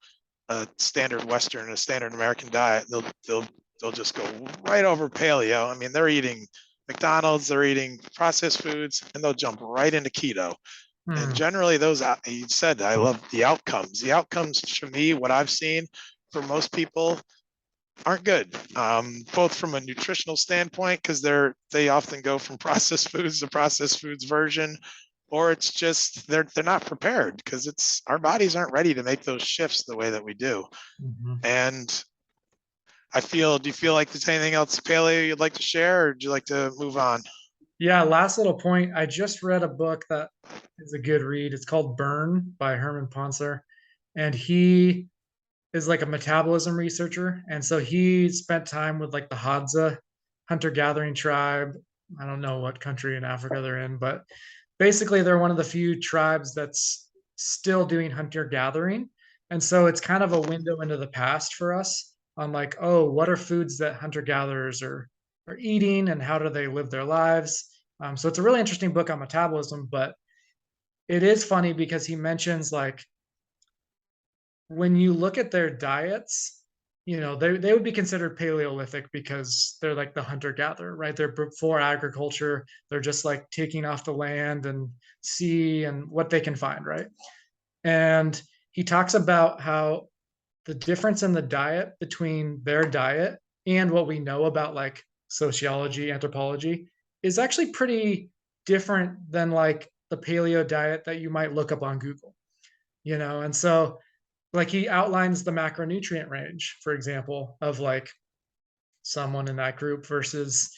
standard Western, a standard American diet. They'll just go right over paleo. I mean, they're eating McDonald's, they're eating processed foods, and they'll jump right into keto. And generally, you said, I love the outcomes. The outcomes for me, what I've seen for most people, aren't good, both from a nutritional standpoint, because they often go from processed foods to processed foods version, or it's just they're not prepared because our bodies aren't ready to make those shifts the way that we do. And do you feel like there's anything else paleo you'd like to share, or would you like to move on? Yeah, last little point. I just read a book that is a good read. It's called Burn by Herman Poncer. And he is like a metabolism researcher. And so he spent time with like the Hadza hunter-gathering tribe. I don't know what country in Africa they're in, but basically they're one of the few tribes that's still doing hunter-gathering. And so it's kind of a window into the past for us on like, oh, what are foods that hunter-gatherers are eating and how do they live their lives? So it's a really interesting book on metabolism, but it is funny because he mentions like when you look at their diets, they would be considered Paleolithic because they're like the hunter gatherer, right? They're before agriculture. They're just like taking off the land and sea and what they can find, right? And he talks about how the difference in the diet between their diet and what we know about like sociology, anthropology is actually pretty different than like the paleo diet that you might look up on Google, And so like he outlines the macronutrient range, for example, of like someone in that group versus,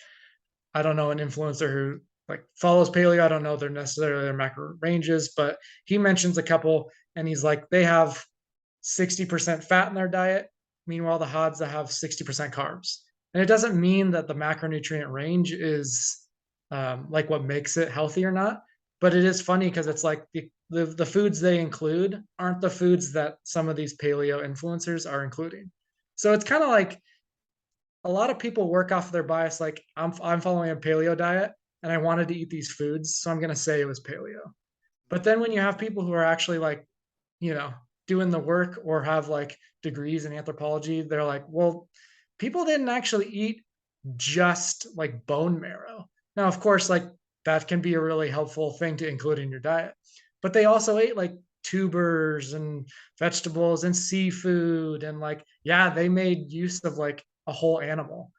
I don't know, an influencer who like follows paleo. I don't know their necessarily their macro ranges, but he mentions a couple and he's like, they have 60% fat in their diet. Meanwhile, the Hadza have 60% carbs. And it doesn't mean that the macronutrient range is like what makes it healthy or not. But it is funny because it's like the foods they include aren't the foods that some of these paleo influencers are including. So it's kind of like a lot of people work off their bias. Like I'm following a paleo diet and I wanted to eat these foods, so I'm going to say it was paleo. But then when you have people who are actually like, you know, doing the work or have like degrees in anthropology, they're like, well, people didn't actually eat just like bone marrow. Now, of course, like that can be a really helpful thing to include in your diet, but they also ate like tubers and vegetables and seafood and like, yeah, they made use of like a whole animal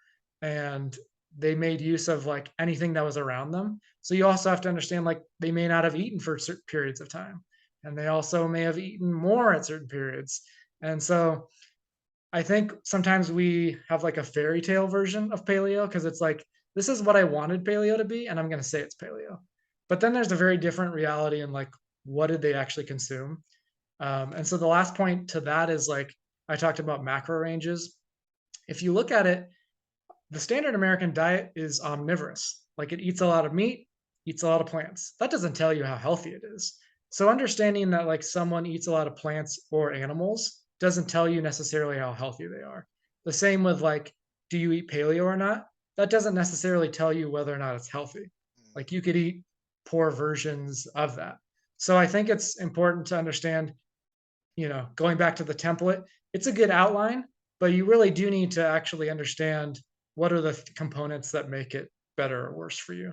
and they made use of like anything that was around them. So you also have to understand like they may not have eaten for certain periods of time and they also may have eaten more at certain periods. And so I think sometimes we have like a fairy tale version of paleo because it's like, this is what I wanted paleo to be, and I'm going to say it's paleo. But then there's a very different reality in like, what did they actually consume? And so the last point to that is like, I talked about macro ranges. If you look at it, the standard American diet is omnivorous. Like it eats a lot of meat, eats a lot of plants. That doesn't tell you how healthy it is. So understanding that like someone eats a lot of plants or animals doesn't tell you necessarily how healthy they are. The same with like, do you eat paleo or not? That doesn't necessarily tell you whether or not it's healthy. Like you could eat poor versions of that. So I think it's important to understand, going back to the template, it's a good outline, but you really do need to actually understand what are the components that make it better or worse for you.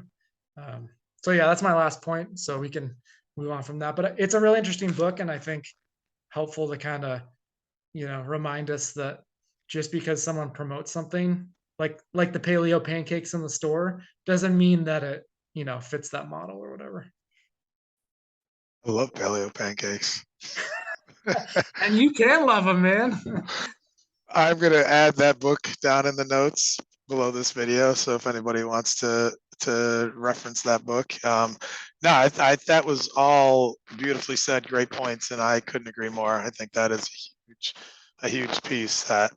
Um, so yeah, that's my last point. So we can move on from that. But it's a really interesting book, and I think helpful to kind of remind us that just because someone promotes something like the paleo pancakes in the store doesn't mean that it fits that model or whatever. I love paleo pancakes. And you can love them, man. I'm going to add that book down in the notes below this video. So if anybody wants to reference that book. No, that was all beautifully said. Great points. And I couldn't agree more. I think that is a huge piece that,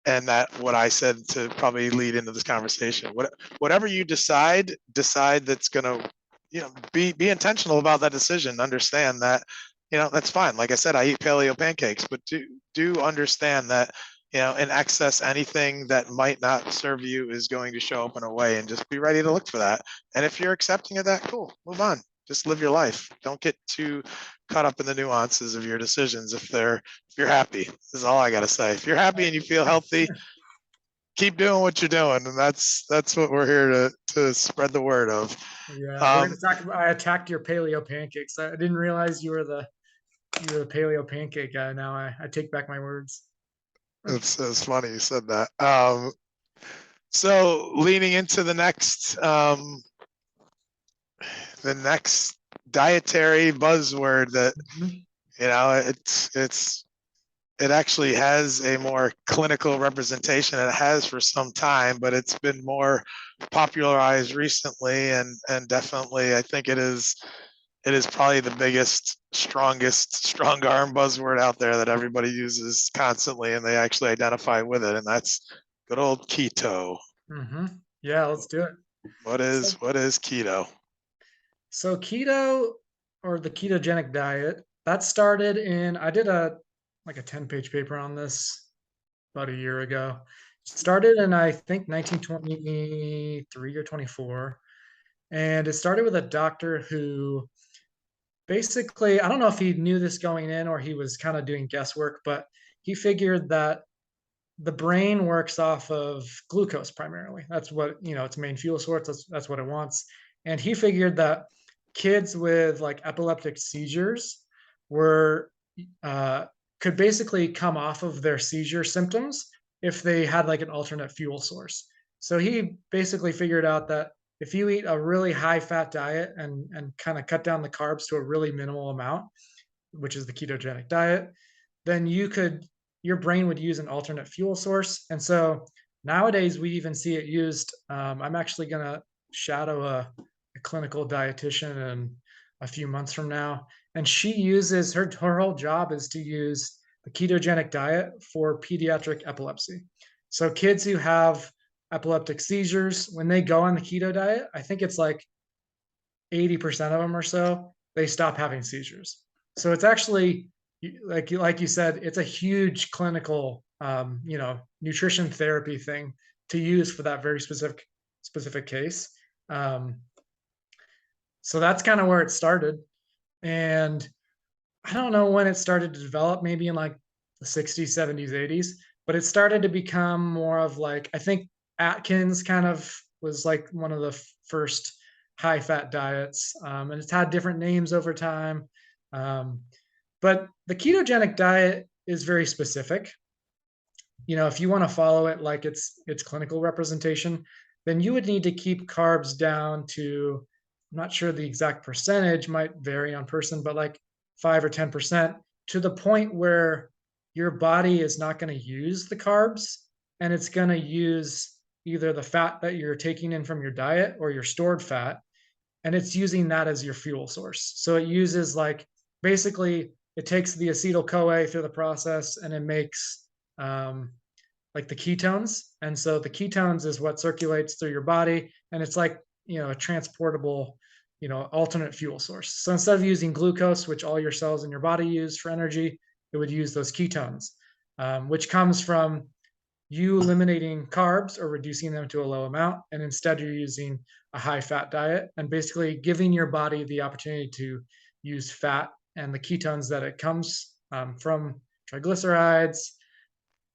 and that what I said to probably lead into this conversation, whatever you decide that's going to, be intentional about that decision. Understand that, that's fine. Like I said, I eat paleo pancakes, but do understand that, in excess, anything that might not serve you is going to show up in a way, and just be ready to look for that. And if you're accepting of that, cool, move on. Just live your life. Don't get too caught up in the nuances of your decisions. If you're happy, this is all I got to say. If you're happy and you feel healthy, keep doing what you're doing. And that's what we're here to spread the word of. Yeah, we're gonna talk about. I attacked your paleo pancakes. I didn't realize you were the paleo pancake guy. Now I take back my words. It's funny you said that. So leaning into the next dietary buzzword that it actually has a more clinical representation. It has for some time, but it's been more popularized recently, and definitely I think it is probably the biggest, strongest strong arm buzzword out there that everybody uses constantly, and they actually identify with it, and that's good old keto. Yeah, let's do it. What is keto? So keto, or the ketogenic diet, that started I did a 10-page paper on this about a year ago. It started in, I think, 1923 or 24. And it started with a doctor who basically, I don't know if he knew this going in or he was kind of doing guesswork, but he figured that the brain works off of glucose primarily. That's what, its main fuel source. That's what it wants. And he figured that kids with like epileptic seizures were could basically come off of their seizure symptoms if they had like an alternate fuel source. So he basically figured out that if you eat a really high fat diet and kind of cut down the carbs to a really minimal amount, which is the ketogenic diet, then your brain would use an alternate fuel source. And so nowadays we even see it used. I'm actually going to shadow a clinical dietitian in a few months from now. And she uses her whole job is to use the ketogenic diet for pediatric epilepsy. So kids who have epileptic seizures, when they go on the keto diet, I think it's like 80% of them or so, they stop having seizures. So it's actually like you said, it's a huge clinical nutrition therapy thing to use for that very specific case. So that's kind of where it started. And I don't know when it started to develop, maybe in like the 60s, 70s, 80s, but it started to become more of like, I think Atkins kind of was like one of the first high fat diets. And it's had different names over time. But the ketogenic diet is very specific. If you want to follow it like its clinical representation, then you would need to keep carbs down to, I'm not sure the exact percentage, might vary on person, but like 5 or 10%, to the point where your body is not going to use the carbs, and it's going to use either the fat that you're taking in from your diet or your stored fat, and it's using that as your fuel source. So it uses basically it takes the acetyl CoA through the process, and it makes like the ketones. And so the ketones is what circulates through your body, and it's like a transportable alternate fuel source. So instead of using glucose, which all your cells in your body use for energy, it would use those ketones, which comes from you eliminating carbs or reducing them to a low amount, and instead you're using a high fat diet and basically giving your body the opportunity to use fat and the ketones that it comes from triglycerides,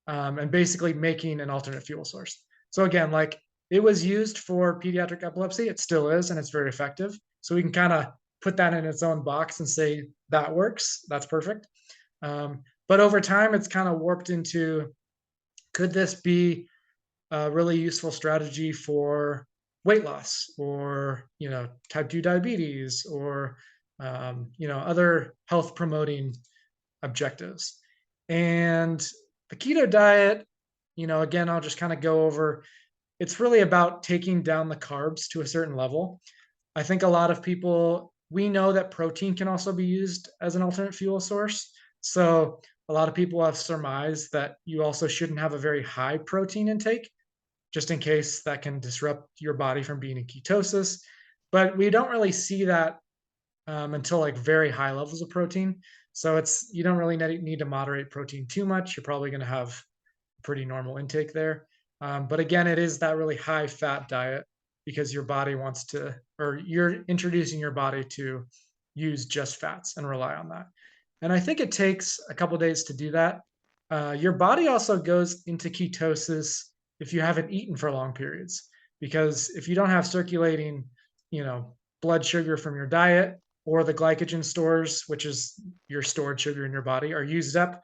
and basically making an alternate fuel source. So again, like it was used for pediatric epilepsy, it still is, and it's very effective. So we can kind of put that in its own box and say that works, that's perfect. But over time, it's kind of warped into, could this be a really useful strategy for weight loss, or type 2 diabetes, or other health promoting objectives? And the keto diet, again, I'll just kind of go over, it's really about taking down the carbs to a certain level. I think a lot of people, we know that protein can also be used as an alternate fuel source. So a lot of people have surmised that you also shouldn't have a very high protein intake, just in case that can disrupt your body from being in ketosis. But we don't really see that until like very high levels of protein. So you don't really need to moderate protein too much. You're probably going to have a pretty normal intake there. But again, it is that really high fat diet, because your body wants to, or you're introducing your body to use just fats and rely on that. And I think it takes a couple days to do that. Your body also goes into ketosis if you haven't eaten for long periods, because if you don't have circulating, blood sugar from your diet, or the glycogen stores, which is your stored sugar in your body, are used up,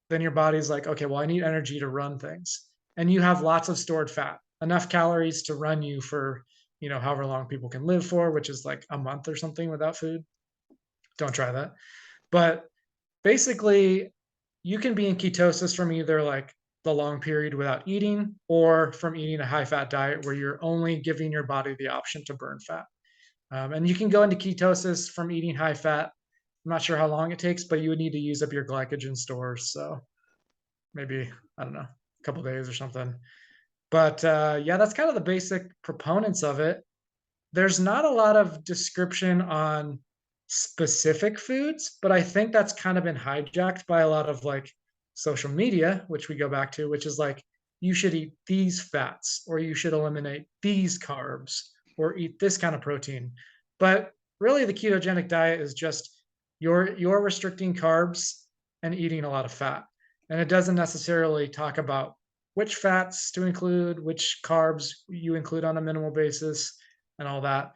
then your body's like, okay, well, I need energy to run things. And you have lots of stored fat, enough calories to run you for, however long people can live for, which is like a month or something without food. Don't try that. But basically, you can be in ketosis from either like the long period without eating, or from eating a high fat diet where you're only giving your body the option to burn fat. And you can go into ketosis from eating high fat. I'm not sure how long it takes, but you would need to use up your glycogen stores. So maybe, I don't know, a couple days or something. But yeah, that's kind of the basic proponents of it. There's not a lot of description on specific foods, but I think that's kind of been hijacked by a lot of like social media, which we go back to, which is like, you should eat these fats, or you should eliminate these carbs, or eat this kind of protein. But really, the ketogenic diet is just you're restricting carbs and eating a lot of fat. And it doesn't necessarily talk about which fats to include, which carbs you include on a minimal basis, and all that.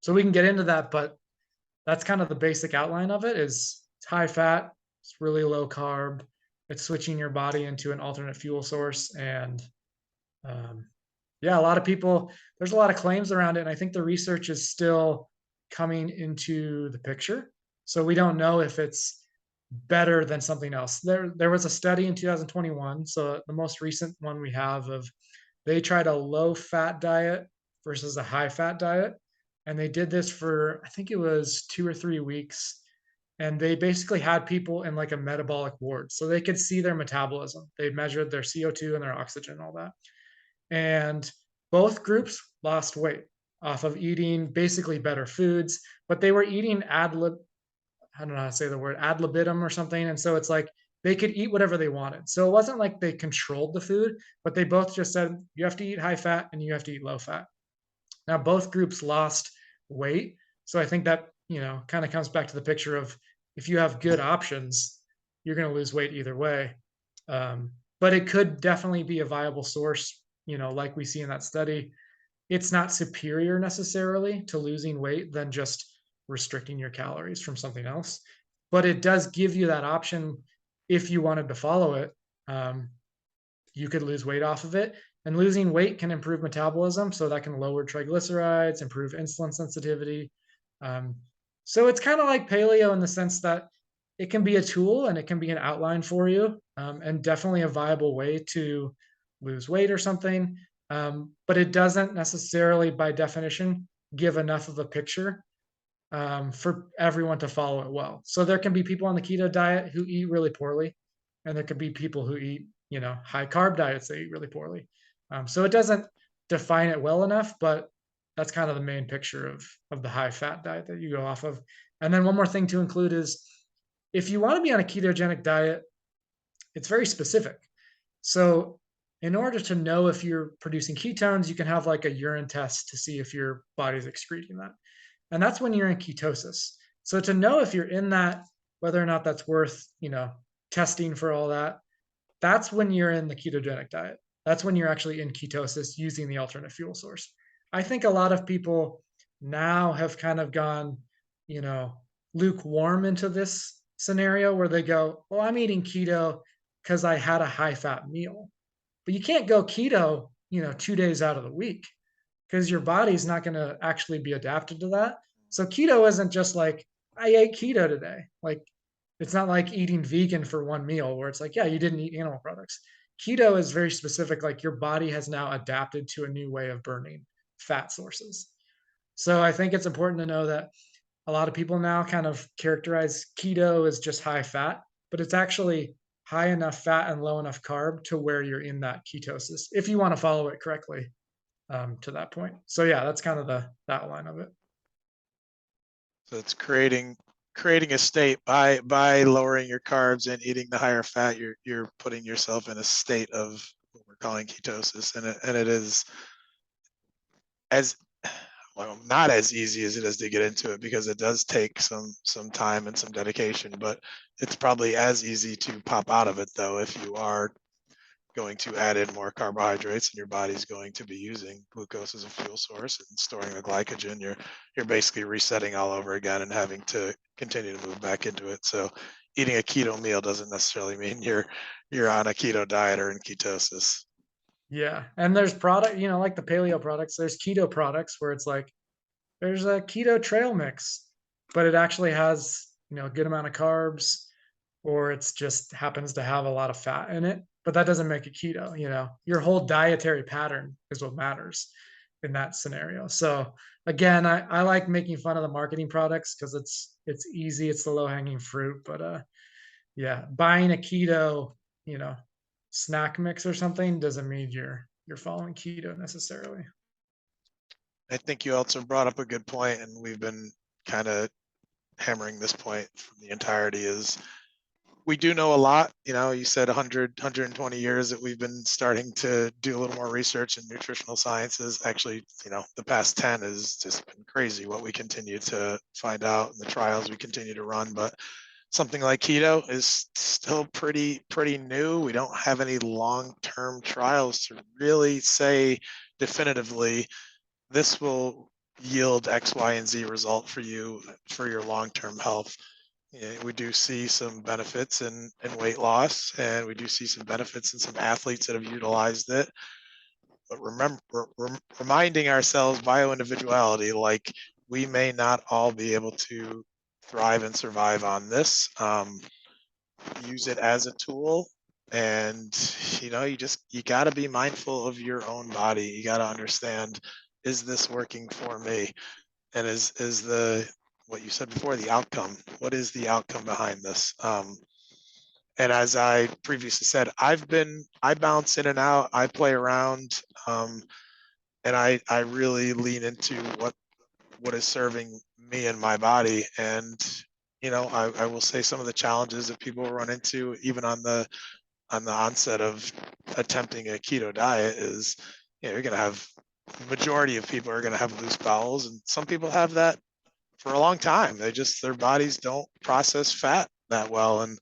So we can get into that, but that's kind of the basic outline of it. Is it's high fat, it's really low carb, it's switching your body into an alternate fuel source. And yeah, a lot of people, there's a lot of claims around it, and I think the research is still coming into the picture. So we don't know if it's better than something else. There was a study in 2021, so the most recent one we have, of they tried a low fat diet versus a high fat diet, and they did this for, I think it was 2 or 3 weeks, and they basically had people in like a metabolic ward, so they could see their metabolism. They measured their CO2 and their oxygen and all that, and both groups lost weight off of eating basically better foods, but they were eating I don't know how to say the word, ad libitum or something. And so it's like they could eat whatever they wanted. So it wasn't like they controlled the food, but they both just said, you have to eat high fat and you have to eat low fat. Now, both groups lost weight. So I think that, kind of comes back to the picture of, if you have good options, you're going to lose weight either way. But it could definitely be a viable source, like we see in that study. It's not superior necessarily to losing weight than just restricting your calories from something else, but it does give you that option. If you wanted to follow it, you could lose weight off of it, and losing weight can improve metabolism, so that can lower triglycerides, improve insulin sensitivity. So it's kind of like paleo in the sense that it can be a tool and it can be an outline for you, and definitely a viable way to lose weight or something. But it doesn't necessarily, by definition, give enough of a picture for everyone to follow it well. So there can be people on the keto diet who eat really poorly, and there could be people who eat, high carb diets that eat really poorly. So it doesn't define it well enough, but that's kind of the main picture of the high fat diet that you go off of. And then one more thing to include is, if you want to be on a ketogenic diet, it's very specific. So in order to know if you're producing ketones, you can have like a urine test to see if your body's excreting that. And that's when you're in ketosis. So to know if you're in that, whether or not that's worth, testing for all that, that's when you're in the ketogenic diet. That's when you're actually in ketosis using the alternate fuel source. I think a lot of people now have kind of gone, you know, lukewarm into this scenario where they go, well, I'm eating keto because I had a high fat meal. But you can't go keto, 2 days out of the week because your body's not going to actually be adapted to that. So keto isn't just like, I ate keto today. Like, it's not like eating vegan for one meal where it's like, yeah, you didn't eat animal products. Keto is very specific. Like, your body has now adapted to a new way of burning fat sources. So I think it's important to know that a lot of people now kind of characterize keto as just high fat, but it's actually high enough fat and low enough carb to where you're in that ketosis if you want to follow it correctly, to that point. So yeah, that's kind of the outline of it. So it's creating a state by lowering your carbs and eating the higher fat. You're putting yourself in a state of what we're calling ketosis, and it is as well, not as easy as it is to get into it because it does take some time and some dedication, but it's probably as easy to pop out of it though if you are going to add in more carbohydrates and your body's going to be using glucose as a fuel source and storing the glycogen. You're basically resetting all over again and having to continue to move back into it. So eating a keto meal doesn't necessarily mean you're on a keto diet or in ketosis. Yeah. And there's product, like the paleo products, there's keto products where it's like, there's a keto trail mix, but it actually has, a good amount of carbs, or it's just happens to have a lot of fat in it, but that doesn't make it keto. Your whole dietary pattern is what matters in that scenario. So again, I like making fun of the marketing products because it's easy, it's the low-hanging fruit. But yeah, buying a keto, you know, snack mix or something doesn't mean you're following keto necessarily. I think you also brought up a good point, and we've been kind of hammering this point from the entirety is we do know a lot. You said 120 years that we've been starting to do a little more research in nutritional sciences. Actually, the past 10 has just been crazy what we continue to find out and the trials we continue to run. But something like keto is still pretty new. We don't have any long-term trials to really say definitively this will yield X, Y, and Z result for you for your long-term health. We do see some benefits in weight loss, and we do see some benefits in some athletes that have utilized it. But remember, reminding ourselves bio-individuality, like we may not all be able to thrive and survive on this. Use it as a tool, and you got to be mindful of your own body. You got to understand, is this working for me? And is the what you said before, the outcome, what is the outcome behind this? And as I previously said, I bounce in and out, I play around, and I really lean into what is serving me and my body. And I will say some of the challenges that people run into even on the onset of attempting a keto diet is, you're going to have, the majority of people are going to have loose bowels, and some people have that for a long time. Their bodies don't process fat that well, and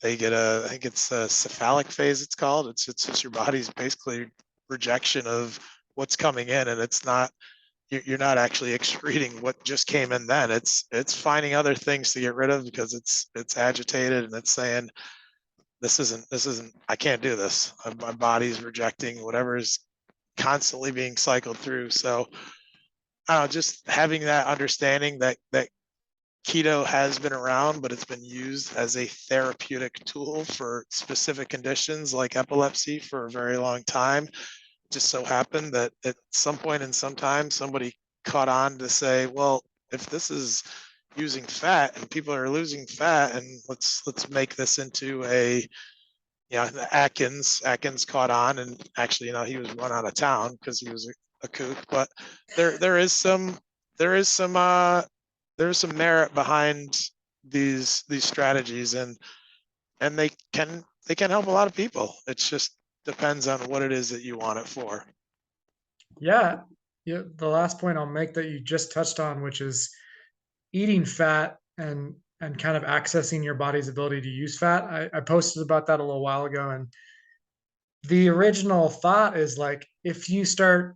they get I think it's a cephalic phase, it's called. It's just your body's basically rejection of what's coming in, and it's not, you're not actually excreting what just came in then. It's finding other things to get rid of because it's agitated, and it's saying, this isn't, I can't do this. My body's rejecting whatever is constantly being cycled through. So just having that understanding that keto has been around, but it's been used as a therapeutic tool for specific conditions like epilepsy for a very long time. It just so happened that at some point in some time, somebody caught on to say, well, if this is using fat and people are losing fat, and let's make this into a, Atkins caught on, and actually, he was run out of town because he was a kook. But there is some merit behind these strategies, and they can help a lot of people. It just depends on what it is that you want it for. Yeah. Yeah. The last point I'll make that you just touched on, which is eating fat and and kind of accessing your body's ability to use fat. I posted about that a little while ago, and the original thought is like if you start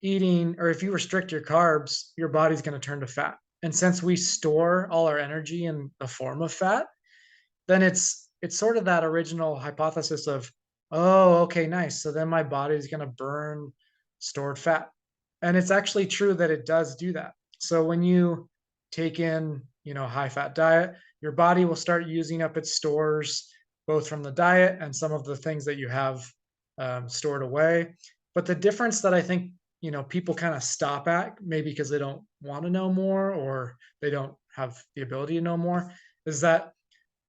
eating or if you restrict your carbs, your body's going to turn to fat. And since we store all our energy in the form of fat, then it's sort of that original hypothesis of, oh, okay, nice. So then my body's going to burn stored fat. And it's actually true that it does do that. So when you take in, high fat diet, your body will start using up its stores, both from the diet and some of the things that you have stored away. But the difference that I think, people kind of stop at, maybe because they don't want to know more or they don't have the ability to know more, is that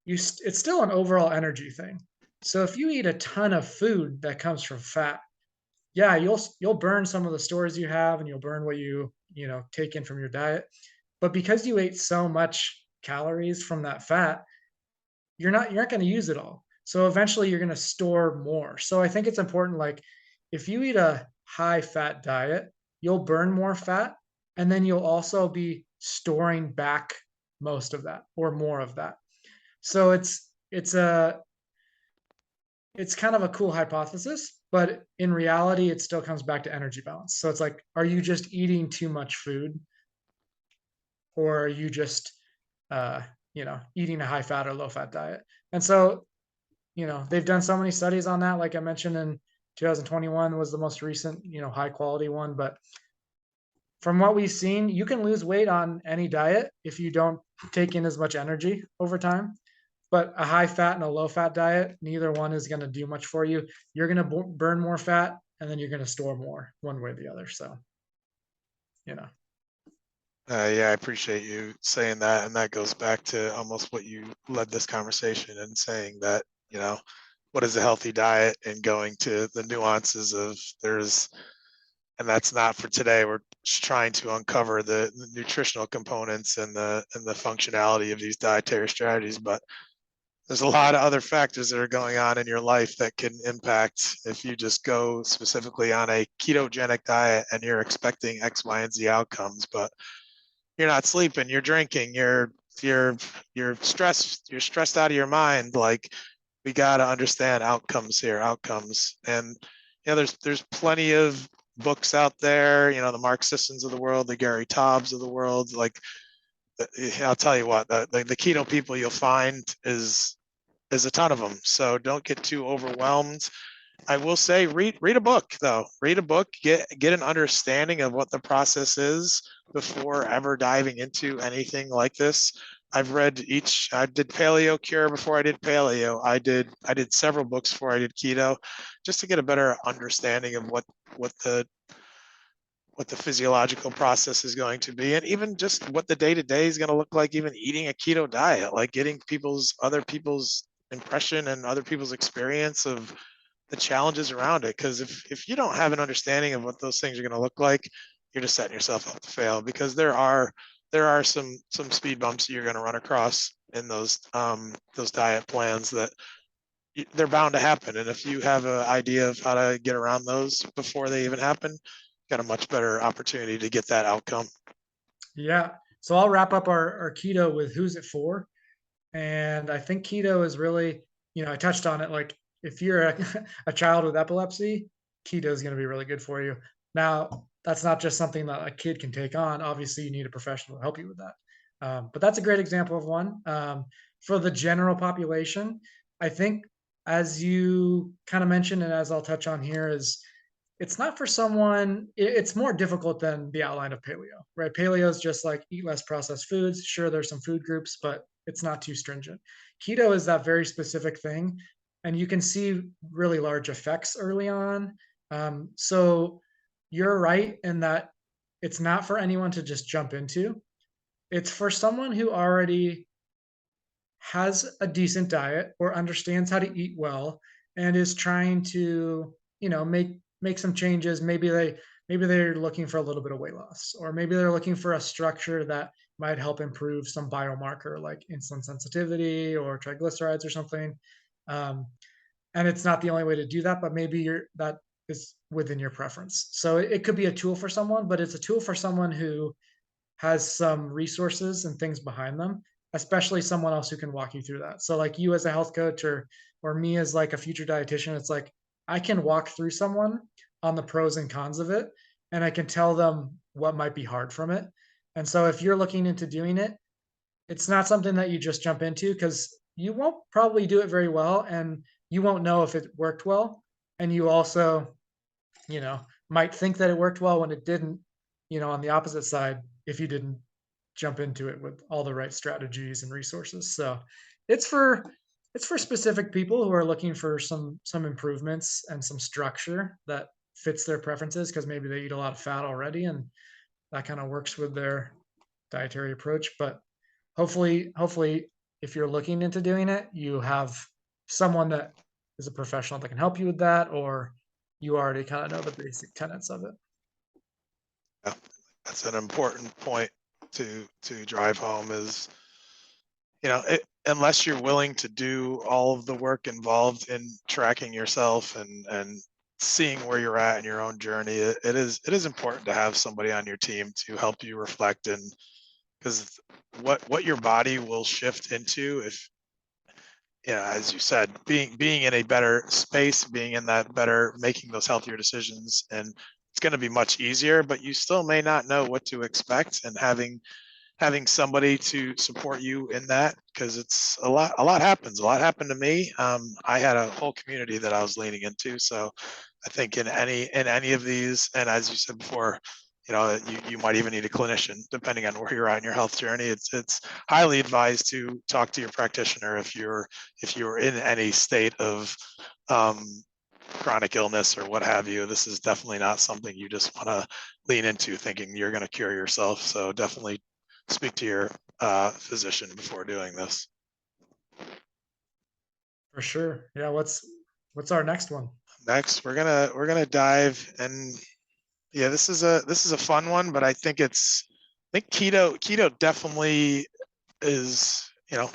it's still an overall energy thing. So if you eat a ton of food that comes from fat, yeah, you'll burn some of the stores you have and you'll burn what you take in from your diet. But because you ate so much calories from that fat, you're not going to use it all. So eventually you're going to store more. So I think it's important, like if you eat a high fat diet, you'll burn more fat and then you'll also be storing back most of that or more of that. So it's kind of a cool hypothesis, but in reality, it still comes back to energy balance. So it's like, are you just eating too much food, or are you just eating a high fat or low fat diet? And so they've done so many studies on that. Like I mentioned, in 2021 was the most recent high quality one, but from what we've seen, you can lose weight on any diet if you don't take in as much energy over time. But a high fat and a low fat diet, neither one is going to do much for you. You're going to burn more fat and then you're going to store more one way or the other. So, you know. Yeah, I appreciate you saying that. And that goes back to almost what you led this conversation and saying that, what is a healthy diet and going to the nuances of and that's not for today. We're just trying to uncover the nutritional components and the functionality of these dietary strategies. But there's a lot of other factors that are going on in your life that can impact if you just go specifically on a ketogenic diet and you're expecting X, Y, and Z outcomes, but you're not sleeping, you're drinking, you're stressed, you're stressed out of your mind. Like, we got to understand outcomes here, outcomes. And there's plenty of books out there, the Mark Sissons of the world, the Gary Taubes of the world. Like, I'll tell you what, the keto people you'll find is a ton of them. So don't get too overwhelmed. I will say, read a book though. Read a book, get an understanding of what the process is before ever diving into anything like this. I did Paleo Cure before I did Paleo. I did several books before I did keto, just to get a better understanding of what the physiological process is going to be, and even just what the day-to-day is going to look like, even eating a keto diet, like getting other people's impression and other people's experience of the challenges around it. Because if you don't have an understanding of what those things are going to look like, you're just setting yourself up to fail, because there are some speed bumps you're going to run across in those diet plans that they're bound to happen. And if you have an idea of how to get around those before they even happen, got a much better opportunity to get that outcome. Yeah. So I'll wrap up our keto with who's it for. And I think keto is really, I touched on it. Like if you're a child with epilepsy, keto is going to be really good for you. Now, that's not just something that a kid can take on. Obviously, you need a professional to help you with that. But that's a great example of one. For the general population, I think, as you kind of mentioned, and as I'll touch on here, is it's not for someone, it's more difficult than the outline of paleo, right? Paleo is just like eat less processed foods. Sure, there's some food groups, but it's not too stringent. Keto is that very specific thing, and you can see really large effects early on. So you're right in that it's not for anyone to just jump into. It's for someone who already has a decent diet or understands how to eat well and is trying to, make some changes. Maybe they're looking for a little bit of weight loss, or maybe they're looking for a structure that might help improve some biomarker like insulin sensitivity or triglycerides or something. And it's not the only way to do that, but maybe that is within your preference. So it could be a tool for someone, but it's a tool for someone who has some resources and things behind them, especially someone else who can walk you through that. So like you as a health coach or me as like a future dietitian, it's like I can walk through someone on the pros and cons of it, and I can tell them what might be hard from it. And so if you're looking into doing it, it's not something that you just jump into because you won't probably do it very well and you won't know if it worked well. And you also, you know, might think that it worked well when it didn't, on the opposite side, if you didn't jump into it with all the right strategies and resources. So it's for it's for specific people who are looking for some improvements and some structure that fits their preferences because maybe they eat a lot of fat already and that kind of works with their dietary approach. But hopefully if you're looking into doing it, you have someone that is a professional that can help you with that, or you already kind of know the basic tenets of it. Yeah, that's an important point to drive home is, unless you're willing to do all of the work involved in tracking yourself and seeing where you're at in your own journey, it is important to have somebody on your team to help you reflect, and because what your body will shift into if, as you said, being in a better space, being in that better, making those healthier decisions, and it's going to be much easier, but you still may not know what to expect, and having somebody to support you in that, because it's a lot happened to me. I had a whole community that I was leaning into, so I think in any of these, and as you said before, you might even need a clinician depending on where you're at in your health journey. It's highly advised to talk to your practitioner if you're in any state of um, chronic illness or what have you. This is definitely not something you just want to lean into thinking you're going to cure yourself. So definitely speak to your physician before doing this. For sure. Yeah. What's our next one? Next, we're gonna dive, and yeah, this is a fun one, but I think keto definitely is,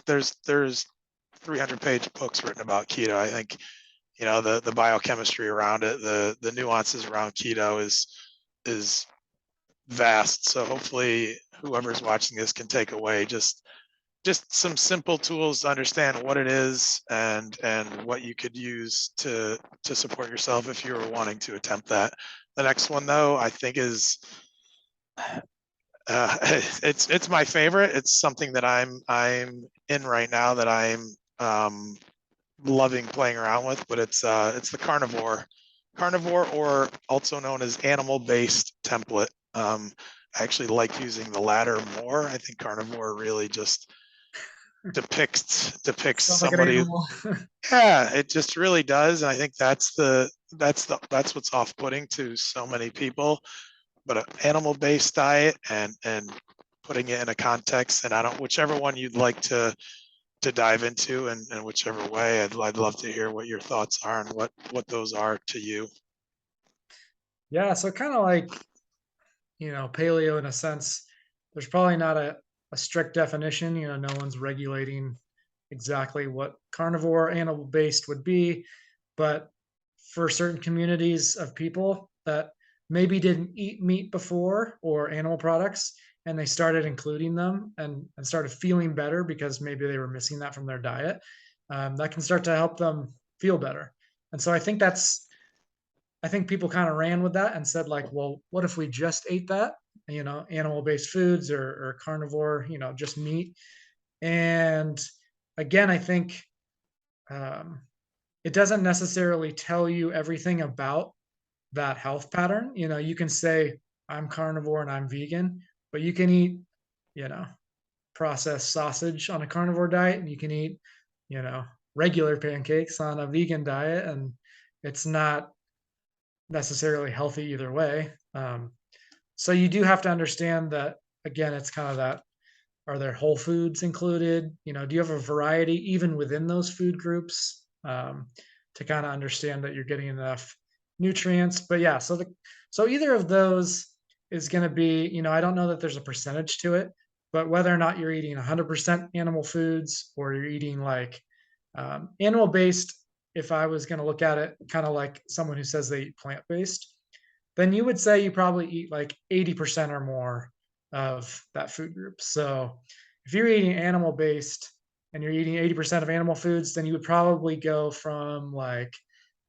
there's 300-page books written about keto. I think, the biochemistry around it, the nuances around keto is vast. So hopefully whoever's watching this can take away just some simple tools to understand what it is and what you could use to support yourself if you were wanting to attempt that. The next one, though, I think is it's my favorite. It's something that I'm in right now that I'm loving playing around with, but it's the carnivore, or also known as animal-based template. I actually like using the latter more. I think carnivore really just depicts Sounds like an somebody. animal. Yeah, it just really does, and I think that's what's off-putting to so many people. But an animal-based diet and putting it in a context, and I don't, whichever one you'd like to dive into, and whichever way, I'd love to hear what your thoughts are and what those are to you. Yeah. So kind of like, paleo in a sense, there's probably not a strict definition. No one's regulating exactly what carnivore animal based would be. But for certain communities of people that maybe didn't eat meat before or animal products, and they started including them and started feeling better because maybe they were missing that from their diet, that can start to help them feel better. And so I think people kind of ran with that and said like, well, what if we just ate that, animal based foods or carnivore, just meat. And again, I think um, it doesn't necessarily tell you everything about that health pattern. You can say, I'm carnivore and I'm vegan, but you can eat, you know, processed sausage on a carnivore diet, and you can eat, you know, regular pancakes on a vegan diet, and it's not necessarily healthy either way. So you do have to understand that, again, it's kind of that, are there whole foods included? Do you have a variety even within those food groups, to kind of understand that you're getting enough nutrients? But yeah, so either of those is going to be, I don't know that there's a percentage to it, but whether or not you're eating 100% animal foods or you're eating like animal based, if I was going to look at it kind of like someone who says they eat plant based, then you would say you probably eat like 80% or more of that food group. So if you're eating animal based and you're eating 80% of animal foods, then you would probably go from like,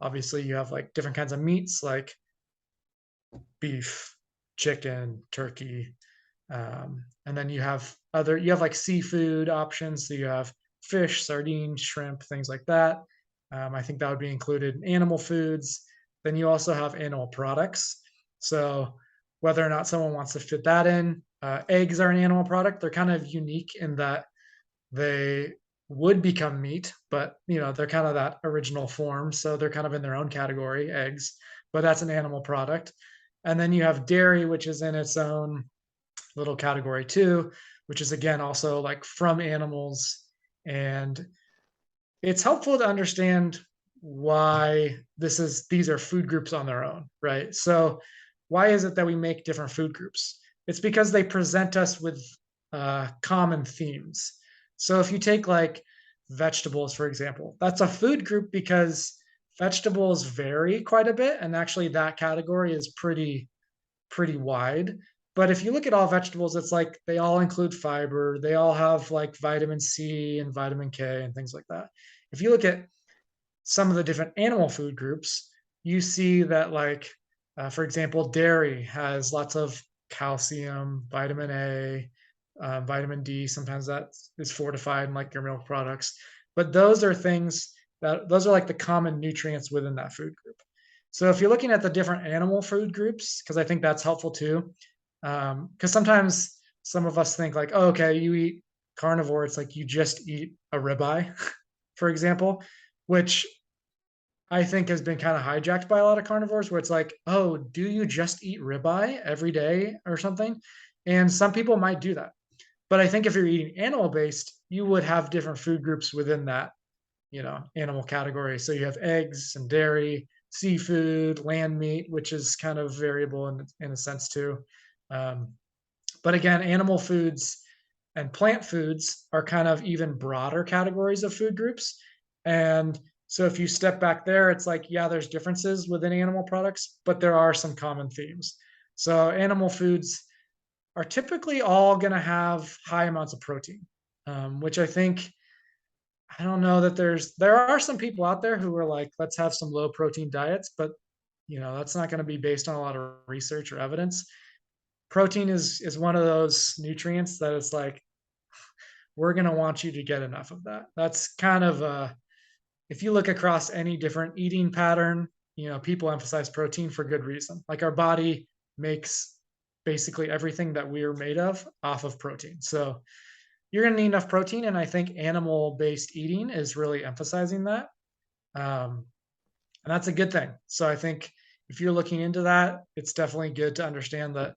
obviously you have like different kinds of meats like beef, chicken, turkey, and then you have like seafood options. So you have fish, sardines, shrimp, things like that. I think that would be included in animal foods. Then you also have animal products. So whether or not someone wants to fit that in, eggs are an animal product. They're kind of unique in that they would become meat, but they're kind of that original form. So they're kind of in their own category, eggs, but that's an animal product. And then you have dairy, which is in its own little category too, which is again also like from animals. And it's helpful to understand why these are food groups on their own, right? So why is it that we make different food groups? It's because they present us with common themes. So if you take like vegetables, for example, that's a food group because vegetables vary quite a bit, and actually that category is pretty wide. But if you look at all vegetables, it's like they all include fiber. They all have like vitamin C and vitamin K and things like that. If you look at some of the different animal food groups, you see that like, for example, dairy has lots of calcium, vitamin A, vitamin D. Sometimes that is fortified in like your milk products. But those are like the common nutrients within that food group. So if you're looking at the different animal food groups, because I think that's helpful too, because sometimes some of us think like, oh, okay, you eat carnivore, it's like you just eat a ribeye, for example, which I think has been kind of hijacked by a lot of carnivores, where it's like, oh, do you just eat ribeye every day or something? And some people might do that. But I think if you're eating animal based, you would have different food groups within that, animal category. So you have eggs and dairy, seafood, land meat, which is kind of variable in a sense too. Um, but again, animal foods and plant foods are kind of even broader categories of food groups. And so if you step back there, it's like, yeah, there's differences within animal products, but there are some common themes. So animal foods are typically all going to have high amounts of protein, which I don't know that there are some people out there who are like, let's have some low protein diets, but that's not going to be based on a lot of research or evidence. Protein is one of those nutrients that it's like, we're going to want you to get enough of that. That's kind of if you look across any different eating pattern, people emphasize protein for good reason. Like our body makes basically everything that we are made of off of protein. So you're going to need enough protein. And I think animal based eating is really emphasizing that. And that's a good thing. So I think if you're looking into that, it's definitely good to understand that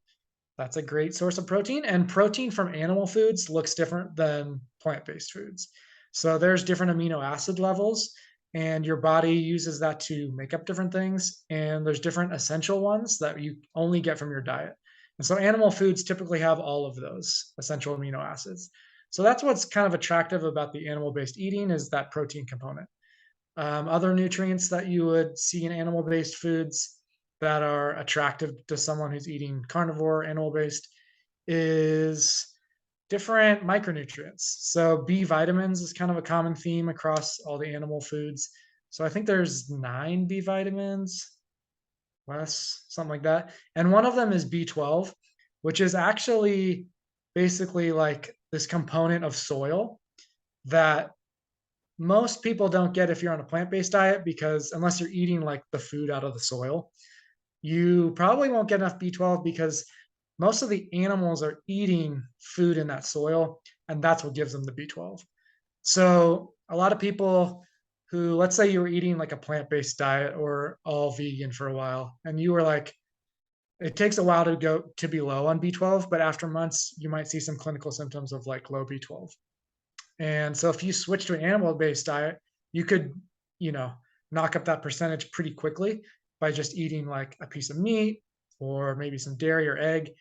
that's a great source of protein. And protein from animal foods looks different than plant based foods. So there's different amino acid levels, and your body uses that to make up different things. And there's different essential ones that you only get from your diet. And so animal foods typically have all of those essential amino acids. So that's what's kind of attractive about the animal based eating is that protein component. Other nutrients that you would see in animal based foods that are attractive to someone who's eating carnivore animal based is different micronutrients. So B vitamins is kind of a common theme across all the animal foods. So I think there's 9 B vitamins, less, something like that. And one of them is B12, which is actually basically like this component of soil that most people don't get if you're on a plant-based diet, because unless you're eating like the food out of the soil, you probably won't get enough B12 because most of the animals are eating food in that soil, and that's what gives them the B12. So a lot of people who, let's say you were eating like a plant-based diet or all vegan for a while, and you were like, it takes a while to go to be low on B12, but after months, you might see some clinical symptoms of like low B12. And so if you switch to an animal-based diet, you could, knock up that percentage pretty quickly by just eating like a piece of meat or maybe some dairy or egg.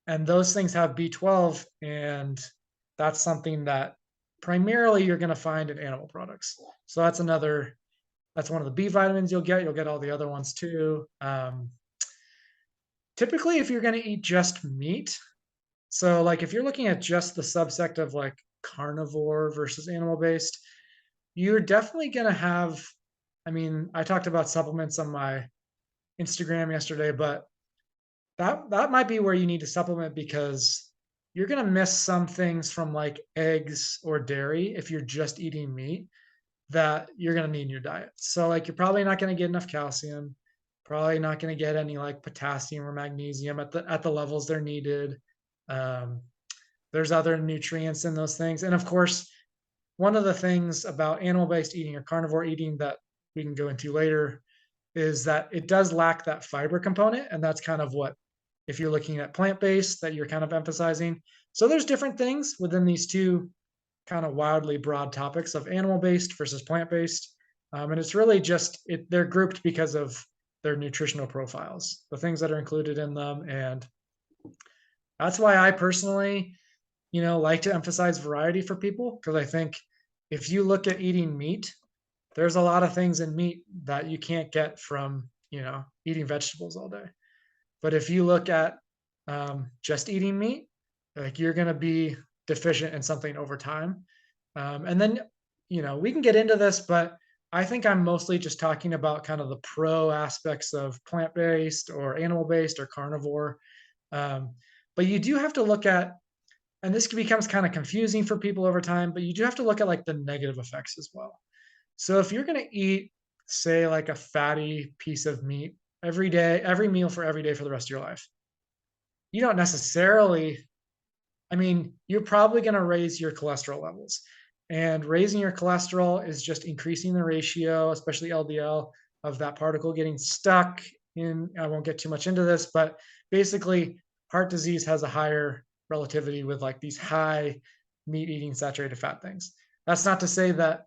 And those things have B12, and that's something that primarily you're going to find in animal products. So that's one of the B vitamins you'll get. You'll get all the other ones too. Typically, if you're going to eat just meat, so like if you're looking at just the subsect of like carnivore versus animal-based, you're definitely going to have, I mean, I talked about supplements on my Instagram yesterday, but that might be where you need to supplement because you're going to miss some things from like eggs or dairy if you're just eating meat that you're going to need in your diet. So like you're probably not going to get enough calcium, probably not going to get any like potassium or magnesium at the levels they're needed. Um, there's other nutrients in those things. And of course, one of the things about animal-based eating or carnivore eating that we can go into later is that it does lack that fiber component. And that's kind of what, if you're looking at plant-based, that you're kind of emphasizing. So there's different things within these two kind of wildly broad topics of animal-based versus plant-based. And it's really just, they're grouped because of their nutritional profiles, the things that are included in them. And that's why I personally, like to emphasize variety for people, because I think if you look at eating meat, there's a lot of things in meat that you can't get from, eating vegetables all day. But if you look at just eating meat, like you're going to be deficient in something over time. And then, we can get into this, but I think I'm mostly just talking about kind of the pro aspects of plant-based or animal-based or carnivore. But you do have to look at, and this becomes kind of confusing for people over time, but you do have to look at like the negative effects as well. So if you're going to eat, say, like a fatty piece of meat every day, every meal for every day for the rest of your life, you don't necessarily, I mean, you're probably going to raise your cholesterol levels. And raising your cholesterol is just increasing the ratio, especially LDL, of that particle getting stuck in. I won't get too much into this, but basically, heart disease has a higher relativity with like these high meat eating saturated fat things. That's not to say that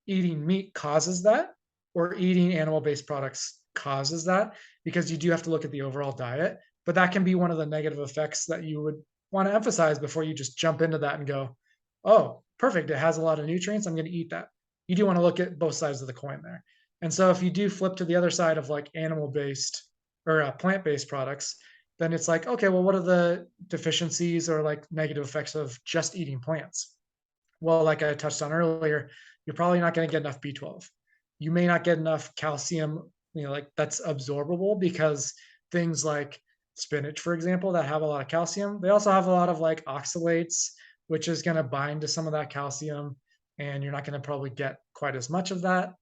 eating meat causes that or eating animal-based products causes that, because you do have to look at the overall diet. But that can be one of the negative effects that you would want to emphasize before you just jump into that and go, oh, perfect, it has a lot of nutrients, I'm going to eat that. You do want to look at both sides of the coin there. And so if you do flip to the other side of like animal-based or plant-based products, then it's like, okay, well, what are the deficiencies or like negative effects of just eating plants? Well, like I touched on earlier, you're probably not going to get enough B12. You may not get enough calcium, like that's absorbable, because things like spinach, for example, that have a lot of calcium, they also have a lot of like oxalates, which is going to bind to some of that calcium, and you're not going to probably get quite as much of that.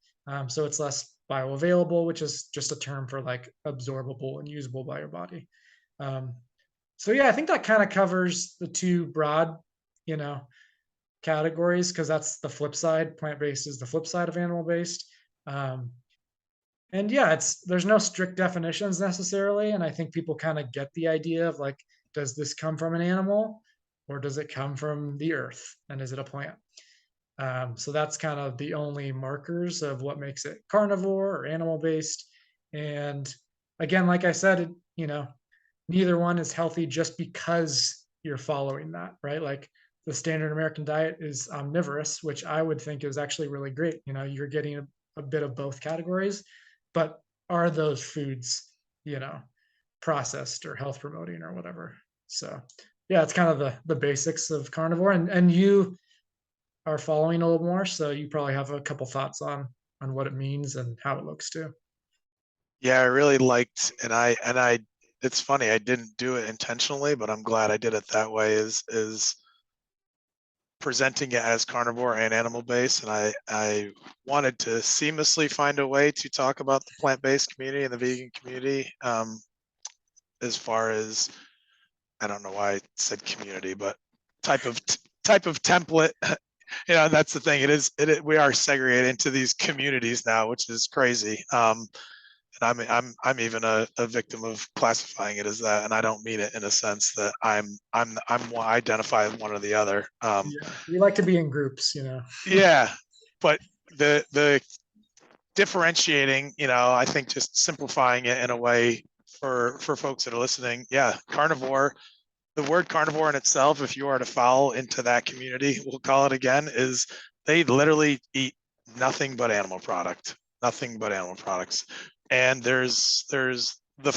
So it's less bioavailable, which is just a term for like absorbable and usable by your body. So yeah, I think that kind of covers the two broad, categories, because that's the flip side. Plant-based is the flip side of animal-based. And yeah, there's no strict definitions necessarily. And I think people kind of get the idea of like, does this come from an animal or does it come from the earth? And is it a plant? So that's kind of the only markers of what makes it carnivore or animal-based. And again, like I said, neither one is healthy just because you're following that, right? Like the standard American diet is omnivorous, which I would think is actually really great. You're getting a bit of both categories, but are those foods, processed or health promoting or whatever? So yeah, it's kind of the basics of carnivore, and you are following a little more, so you probably have a couple thoughts on what it means and how it looks too. Yeah, I really liked, and I it's funny, I didn't do it intentionally, but I'm glad I did it that way, is presenting it as carnivore and animal-based. And I wanted to seamlessly find a way to talk about the plant-based community and the vegan community, as far as, I don't know why I said community, but type of template. That's the thing. We are segregated into these communities now, which is crazy. And I'm even a victim of classifying it as that, and I don't mean it in a sense that I'm identify as one or the other. Yeah, we like to be in groups, Yeah, but the differentiating, I think just simplifying it in a way for folks that are listening. Yeah, carnivore. The word carnivore in itself, if you are to fall into that community, we'll call it again, is they literally eat nothing but animal products. And there's the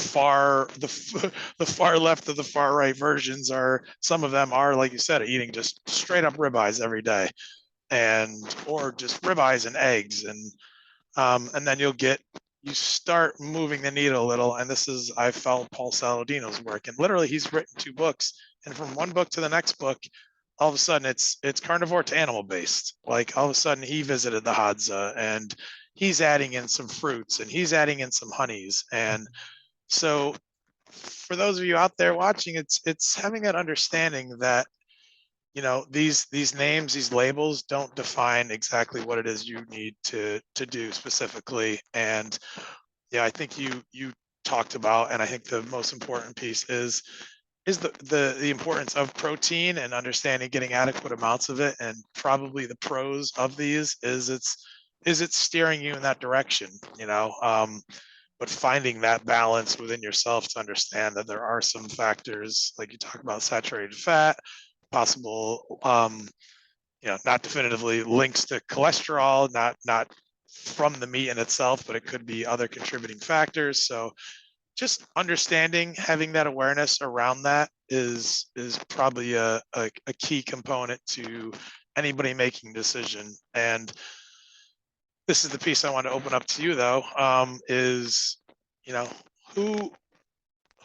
the far left of the far right versions are, some of them are, like you said, eating just straight up ribeyes every day, and or just ribeyes and eggs, and then you start moving the needle a little. And this is, I felt Paul Saladino's work, and literally he's written 2 books, and from one book to the next book, all of a sudden it's carnivore to animal based. Like all of a sudden he visited the Hadza, and he's adding in some fruits, and he's adding in some honeys. And so for those of you out there watching, it's having that understanding that, these names, these labels don't define exactly what it is you need to do specifically. And yeah, I think you talked about, and I think the most important piece is the importance of protein, and understanding getting adequate amounts of it. And probably the pros of these is it's steering you in that direction, but finding that balance within yourself to understand that there are some factors, like you talk about saturated fat, possible, not definitively links to cholesterol, not from the meat in itself, but it could be other contributing factors. So just understanding, having that awareness around that is probably a key component to anybody making a decision. And this is the piece I want to open up to you, though, is, who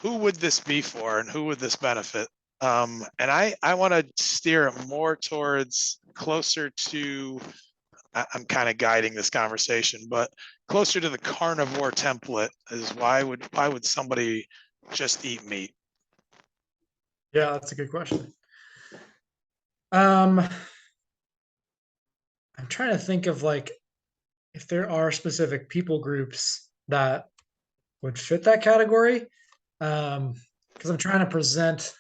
would this be for, and who would this benefit? And I want to steer it more towards closer to, I'm kind of guiding this conversation, but closer to the carnivore template is, why would somebody just eat meat? Yeah, that's a good question. I'm trying to think of like if there are specific people groups that would fit that category. Because I'm trying to present,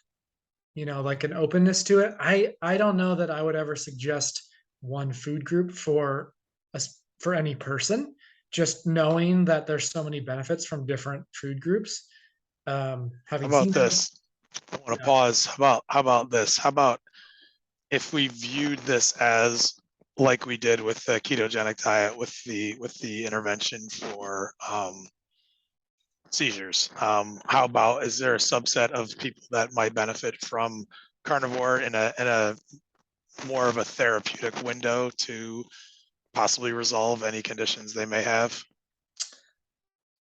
like an openness to it. I don't know that I would ever suggest one food group for us, for any person, just knowing that there's so many benefits from different food groups. How Having about seen them, this? I want to yeah. pause. How about this? How about if we viewed this as, like we did with the ketogenic diet, with the intervention for seizures? How about, is there a subset of people that might benefit from carnivore in a more of a therapeutic window to possibly resolve any conditions they may have?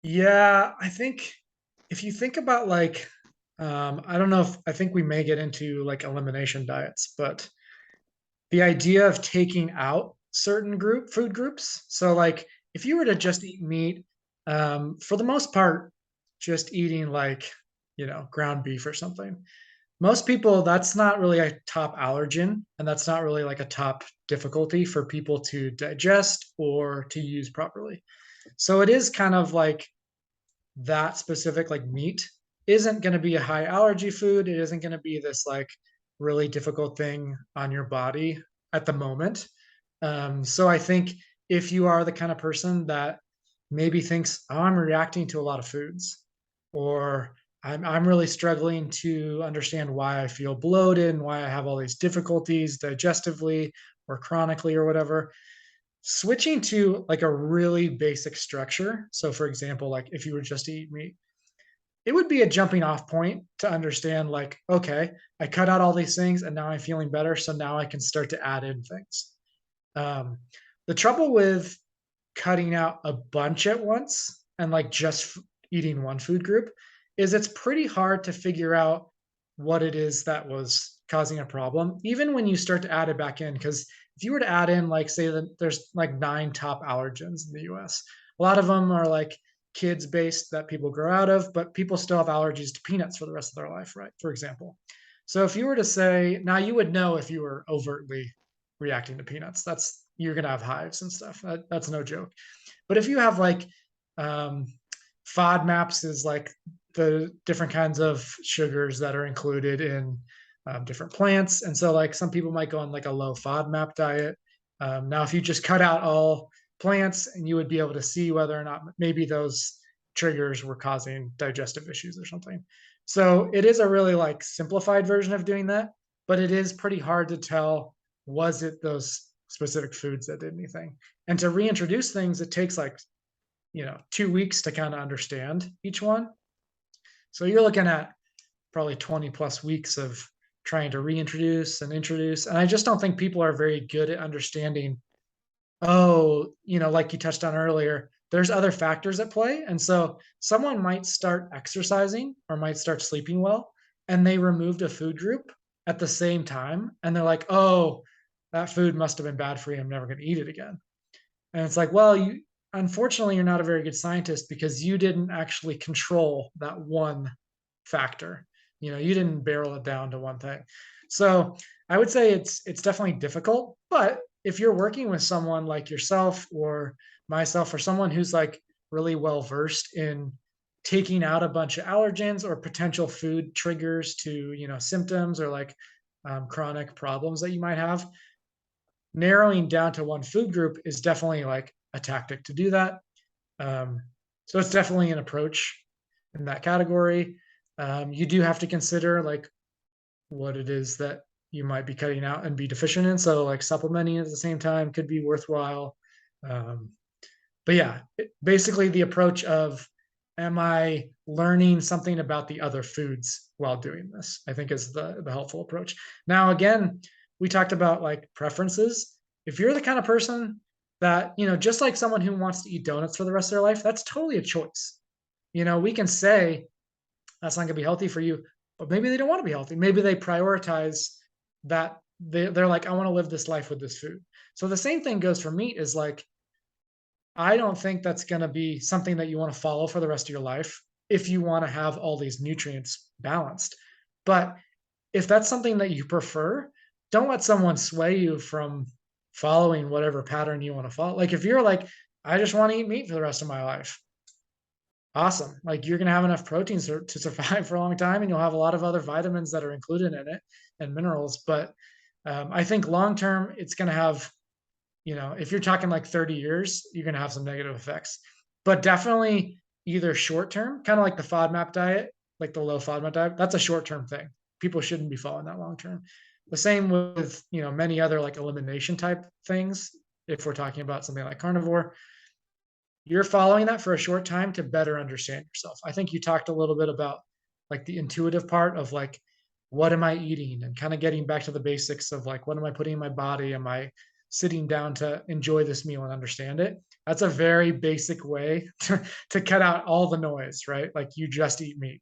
Yeah, I think if you think about like, I don't know if I think we may get into like elimination diets, but the idea of taking out certain food groups. So like if you were to just eat meat, for the most part, just eating like, ground beef or something. Most people, that's not really a top allergen, and that's not really like a top difficulty for people to digest or to use properly. So it is kind of like that specific, like meat isn't going to be a high allergy food. It isn't going to be this like really difficult thing on your body at the moment. So I think if you are the kind of person that maybe thinks, oh, I'm reacting to a lot of foods, or I'm really struggling to understand why I feel bloated and why I have all these difficulties digestively or chronically or whatever, switching to like a really basic structure. So, for example, like if you were just to eat meat, it would be a jumping off point to understand, like, okay, I cut out all these things and now I'm feeling better. So now I can start to add in things. Um, the trouble with cutting out a bunch at once and like just eating one food group is it's pretty hard to figure out what it is that was causing a problem, even when you start to add it back in. Because if you were to add in, like, say that there's like 9 top allergens in the US, a lot of them are like kids based that people grow out of, but people still have allergies to peanuts for the rest of their life, right? For example. So if you were to say, now you would know if you were overtly reacting to peanuts. That's, you're gonna have hives and stuff. That's no joke. But if you have like um, FODMAPs is like the different kinds of sugars that are included in different plants, and so like some people might go on like a low FODMAP diet. Now, if you just cut out all plants, and you would be able to see whether or not maybe those triggers were causing digestive issues or something. So it is a really like simplified version of doing that, but it is pretty hard to tell, was it those specific foods that did anything. And to reintroduce things, it takes like, 2 weeks to kind of understand each one. So you're looking at probably 20 plus weeks of trying to reintroduce and introduce. And I just don't think people are very good at understanding, oh, like you touched on earlier, there's other factors at play. And so someone might start exercising or might start sleeping well, and they removed a food group at the same time. And they're like, oh, that food must have been bad for you. I'm never going to eat it again. And it's like, well, unfortunately, you're not a very good scientist because you didn't actually control that one factor. You didn't barrel it down to one thing. So I would say it's definitely difficult. But if you're working with someone like yourself or myself or someone who's like really well versed in taking out a bunch of allergens or potential food triggers to symptoms or like chronic problems that you might have, narrowing down to one food group is definitely like a tactic to do that. So it's definitely an approach in that category. You do have to consider like what it is that you might be cutting out and be deficient in. So like supplementing at the same time could be worthwhile. But yeah, basically the approach of, am I learning something about the other foods while doing this? I think is the helpful approach. Now, again, we talked about like preferences. If you're the kind of person that, just like someone who wants to eat donuts for the rest of their life, that's totally a choice. We can say that's not going to be healthy for you, but maybe they don't want to be healthy. Maybe they prioritize that. They're like, I want to live this life with this food. So the same thing goes for meat is like, I don't think that's going to be something that you want to follow for the rest of your life if you want to have all these nutrients balanced. But if that's something that you prefer, don't let someone sway you from following whatever pattern you want to follow. Like if you're like, I just want to eat meat for the rest of my life, awesome. Like you're going to have enough proteins to survive for a long time, and you'll have a lot of other vitamins that are included in it and minerals. But I think long term, it's going to have, if you're talking like 30 years, you're going to have some negative effects. But definitely either short term, kind of like the FODMAP diet, like the low FODMAP diet, that's a short term thing. People shouldn't be following that long term. The same with, many other like elimination type things. If we're talking about something like carnivore, you're following that for a short time to better understand yourself. I think you talked a little bit about like the intuitive part of like, what am I eating, and kind of getting back to the basics of like, what am I putting in my body? Am I sitting down to enjoy this meal and understand it? That's a very basic way to cut out all the noise, right? Like you just eat meat.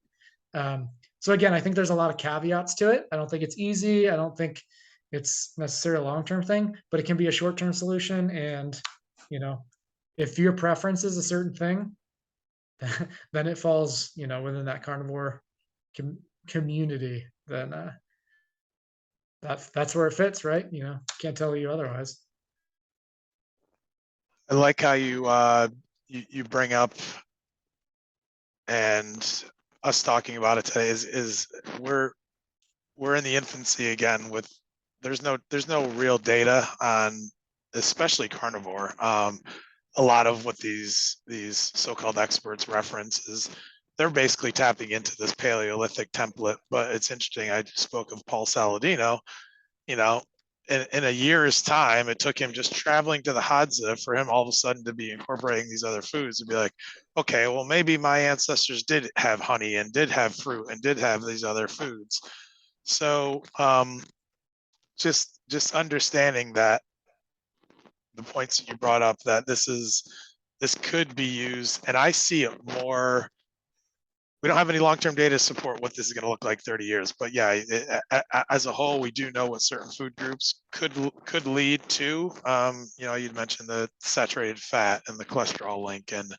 So again, I think there's a lot of caveats to it. I don't think it's easy. I don't think it's necessarily a long-term thing, but it can be a short-term solution. And, if your preference is a certain thing, then it falls, within that carnivore community, then that's where it fits, right? Can't tell you otherwise. I like how you bring up, and us talking about it today is we're in the infancy again with there's no real data on especially carnivore. A lot of what these so-called experts reference is they're basically tapping into this Paleolithic template. But it's interesting. I spoke of Paul Saladino. In a year's time, it took him just traveling to the Hadza for him all of a sudden to be incorporating these other foods and be like, okay, well, maybe my ancestors did have honey and did have fruit and did have these other foods. So just understanding that the points that you brought up, that this could be used, and I see it more. We don't have any long-term data to support what this is going to look like 30 years, but yeah, as a whole, we do know what certain food groups could lead to. You'd mentioned the saturated fat and the cholesterol link, and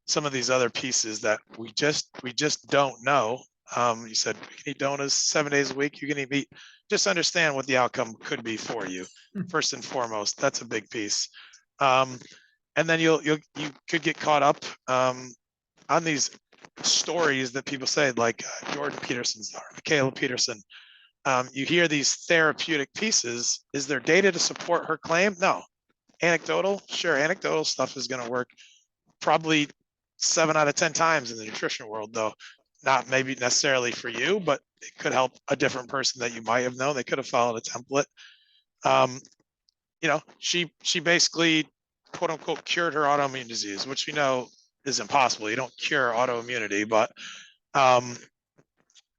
some of these other pieces that we just don't know. You said you can eat donuts 7 days a week. You can eat meat. Just understand what the outcome could be for you. First and foremost, that's a big piece. And then you could get caught up on these stories that people say, like Jordan Peterson's daughter, Michaela Peterson. You hear these therapeutic pieces. Is there data to support her claim? No. Anecdotal? Sure, anecdotal stuff is going to work probably 7 out of 10 times in the nutrition world, though. Not maybe necessarily for you, but it could help a different person that you might have known. They could have followed a template. She basically, quote unquote, cured her autoimmune disease, which we know is impossible. You don't cure autoimmunity, but And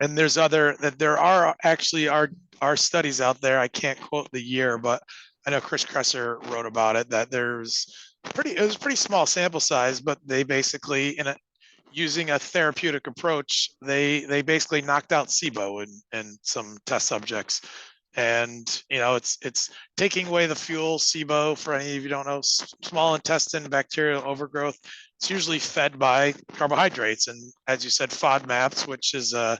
there are actually are studies out there. I can't quote the year, but I know Chris Kresser wrote about it, that it was pretty small sample size, but they basically using a therapeutic approach, they basically knocked out SIBO in some test subjects. And it's taking away the fuel. SIBO, for any of you who don't know, small intestine bacterial overgrowth. It's usually fed by carbohydrates, and as you said, FODMAPs, which is a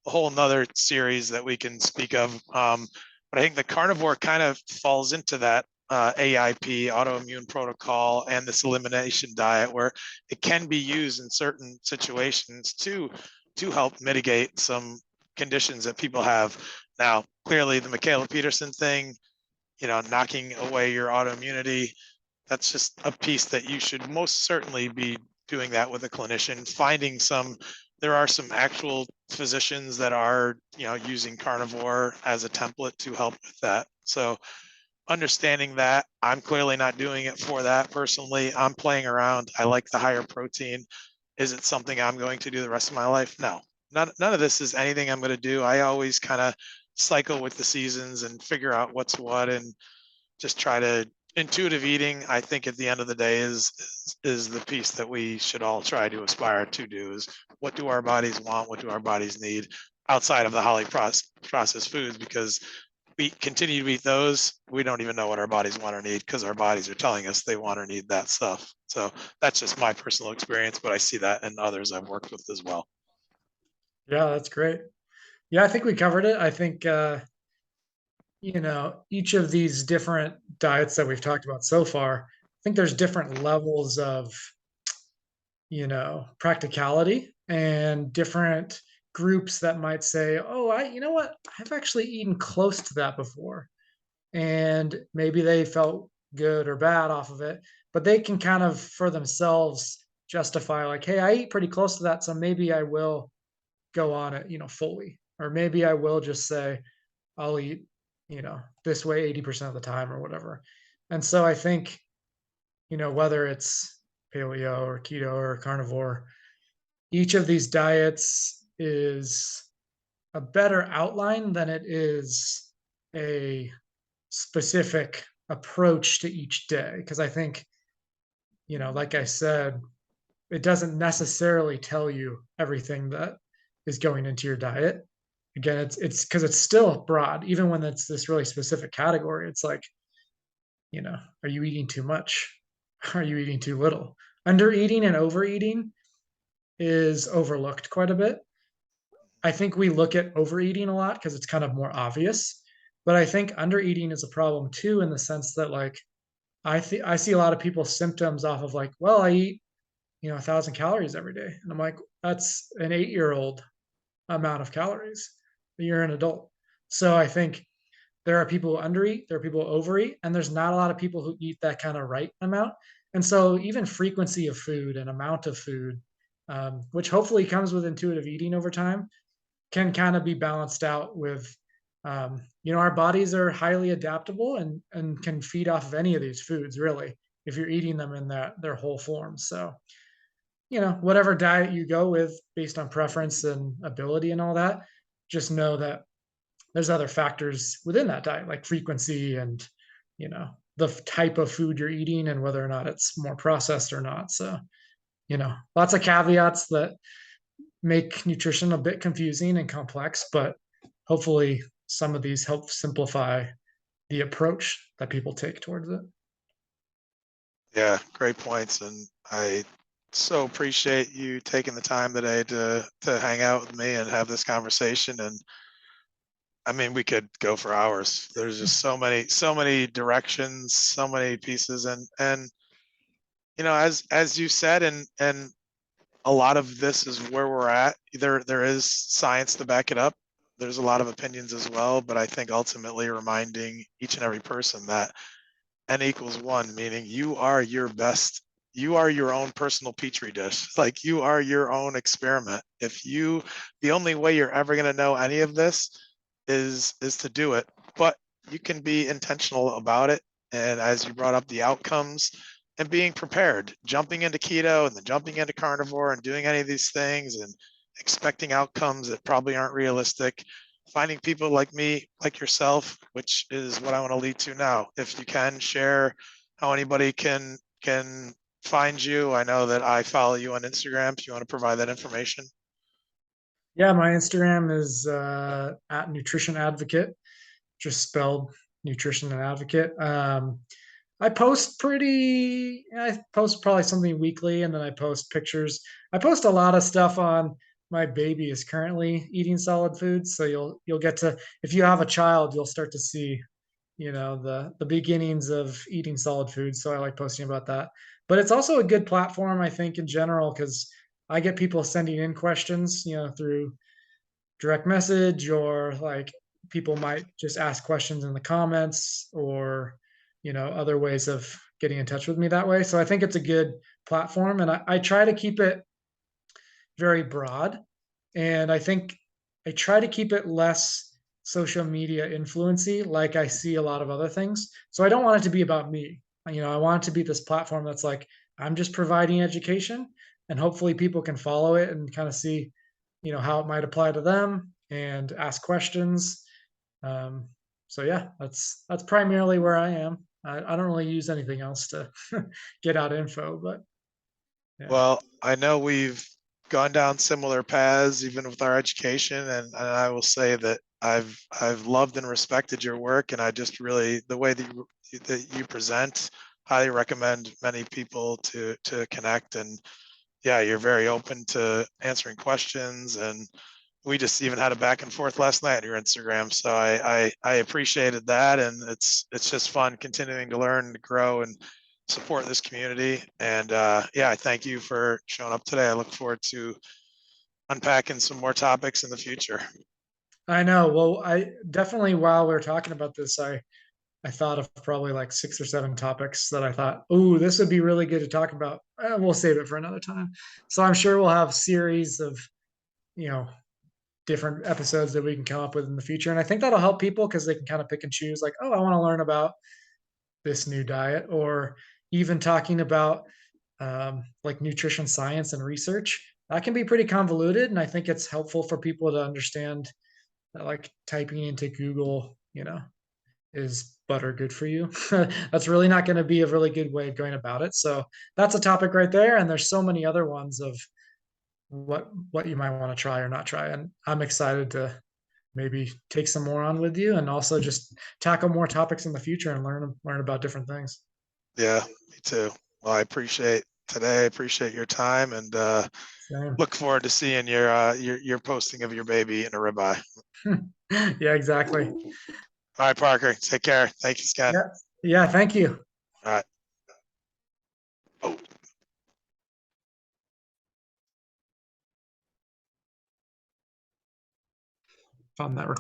whole nother series that we can speak of. But I think the carnivore kind of falls into that AIP, autoimmune protocol, and this elimination diet, where it can be used in certain situations to help mitigate some conditions that people have. Now, clearly, the Michaela Peterson thing, knocking away your autoimmunity, that's just a piece that you should most certainly be doing that with a clinician. There are some actual physicians that are, using carnivore as a template to help with that. So understanding that, I'm clearly not doing it for that personally. I'm playing around. I like the higher protein. Is it something I'm going to do the rest of my life? No. None of this is anything I'm going to do. I always kind of cycle with the seasons and figure out what's what, and just try to intuitive eating. I think at the end of the day is the piece that we should all try to aspire to do. Is what do our bodies want? What do our bodies need outside of the highly processed foods? Because we continue to eat those, we don't even know what our bodies want or need, because our bodies are telling us they want or need that stuff. So that's just my personal experience, but I see that in others I've worked with as well. Yeah, that's great. Yeah, I think we covered it. I think each of these different diets that we've talked about so far, I think there's different levels of, practicality, and different groups that might say, "Oh, you know what? I've actually eaten close to that before." And maybe they felt good or bad off of it, but they can kind of for themselves justify, like, "Hey, I eat pretty close to that, so maybe I will go on it, fully." Or maybe I will just say, I'll eat, this way 80% of the time or whatever. And so I think, whether it's paleo or keto or carnivore, each of these diets is a better outline than it is a specific approach to each day. Because I think, like I said, it doesn't necessarily tell you everything that is going into your diet. Again, it's because it's still broad, even when it's this really specific category. It's like, are you eating too much? Are you eating too little? Under eating and overeating is overlooked quite a bit. I think we look at overeating a lot because it's kind of more obvious, but I think under eating is a problem too, in the sense that, like, I see a lot of people's symptoms off of, like, well, I eat 1,000 calories every day, and I'm like, that's an 8-year-old amount of calories. You're an adult. So I think there are people who undereat, there are people who overeat, and there's not a lot of people who eat that kind of right amount. And so even frequency of food and amount of food, which hopefully comes with intuitive eating over time, can kind of be balanced out with, our bodies are highly adaptable, and can feed off of any of these foods, really, if you're eating them in their whole form. So, whatever diet you go with based on preference and ability and all that, just know that there's other factors within that diet, like frequency and, the type of food you're eating and whether or not it's more processed or not. So, lots of caveats that make nutrition a bit confusing and complex, but hopefully some of these help simplify the approach that people take towards it. Yeah, great points. And I so appreciate you taking the time today to hang out with me and have this conversation. And I mean, we could go for hours. There's just so many directions, so many pieces. And as you said, and a lot of this is where we're at. There is science to back it up. There's a lot of opinions as well, but I think ultimately reminding each and every person that N equals one, meaning you are your best, you are your own personal petri dish. Like, you are your own experiment. The only way you're ever going to know any of this is to do it, but you can be intentional about it. And as you brought up, the outcomes and being prepared, jumping into keto and then jumping into carnivore and doing any of these things, and expecting outcomes that probably aren't realistic, finding people like me, like yourself, which is what I want to lead to now. If you can share how anybody can find you. I know that I follow you on Instagram. If you want to provide that information. Yeah, my Instagram is at Nutrition Advocate, just spelled Nutrition and Advocate. I post I post probably something weekly, and then I post pictures. I post a lot of stuff on my baby is currently eating solid foods, so you'll get to, if you have a child, you'll start to see, the beginnings of eating solid foods. So I like posting about that. But it's also a good platform, I think, in general, because I get people sending in questions, through direct message, or like people might just ask questions in the comments, or other ways of getting in touch with me that way. So I think it's a good platform, and I try to keep it very broad, and I think I try to keep it less social media influency, like I see a lot of other things. So I don't want it to be about me. I want it to be this platform that's like, I'm just providing education, and hopefully people can follow it and kind of see, how it might apply to them and ask questions. Um, so yeah, that's primarily where I am. I don't really use anything else to get out info, but yeah. Well, I know we've gone down similar paths, even with our education, and I will say that I've loved and respected your work, and I just really the way that you present, highly recommend many people to connect. And yeah, you're very open to answering questions, and we just even had a back and forth last night on your Instagram. So I appreciated that, and it's just fun continuing to learn, to grow, and support this community. And yeah, I thank you for showing up today. I look forward to unpacking some more topics in the future. I know. Well, I definitely, while we are talking about this, I thought of probably like 6 or 7 topics that I thought, oh, this would be really good to talk about. We'll save it for another time. So I'm sure we'll have series of, you know, different episodes that we can come up with in the future. And I think that'll help people because they can kind of pick and choose, like, oh, I want to learn about this new diet, or even talking about like nutrition science and research. That can be pretty convoluted. And I think it's helpful for people to understand that, like, typing into Google, is butter good for you? That's really not going to be a really good way of going about it. So that's a topic right there. And there's so many other ones of what you might want to try or not try. And I'm excited to maybe take some more on with you, and also just tackle more topics in the future and learn about different things. Yeah, me too. Well, I appreciate today. I appreciate your time, and Same. look forward to seeing your posting of your baby in a ribeye. Yeah, exactly. All right, Parker. Take care. Thank you, Scott. Yeah. Yeah. Thank you. All right. Oh. Found that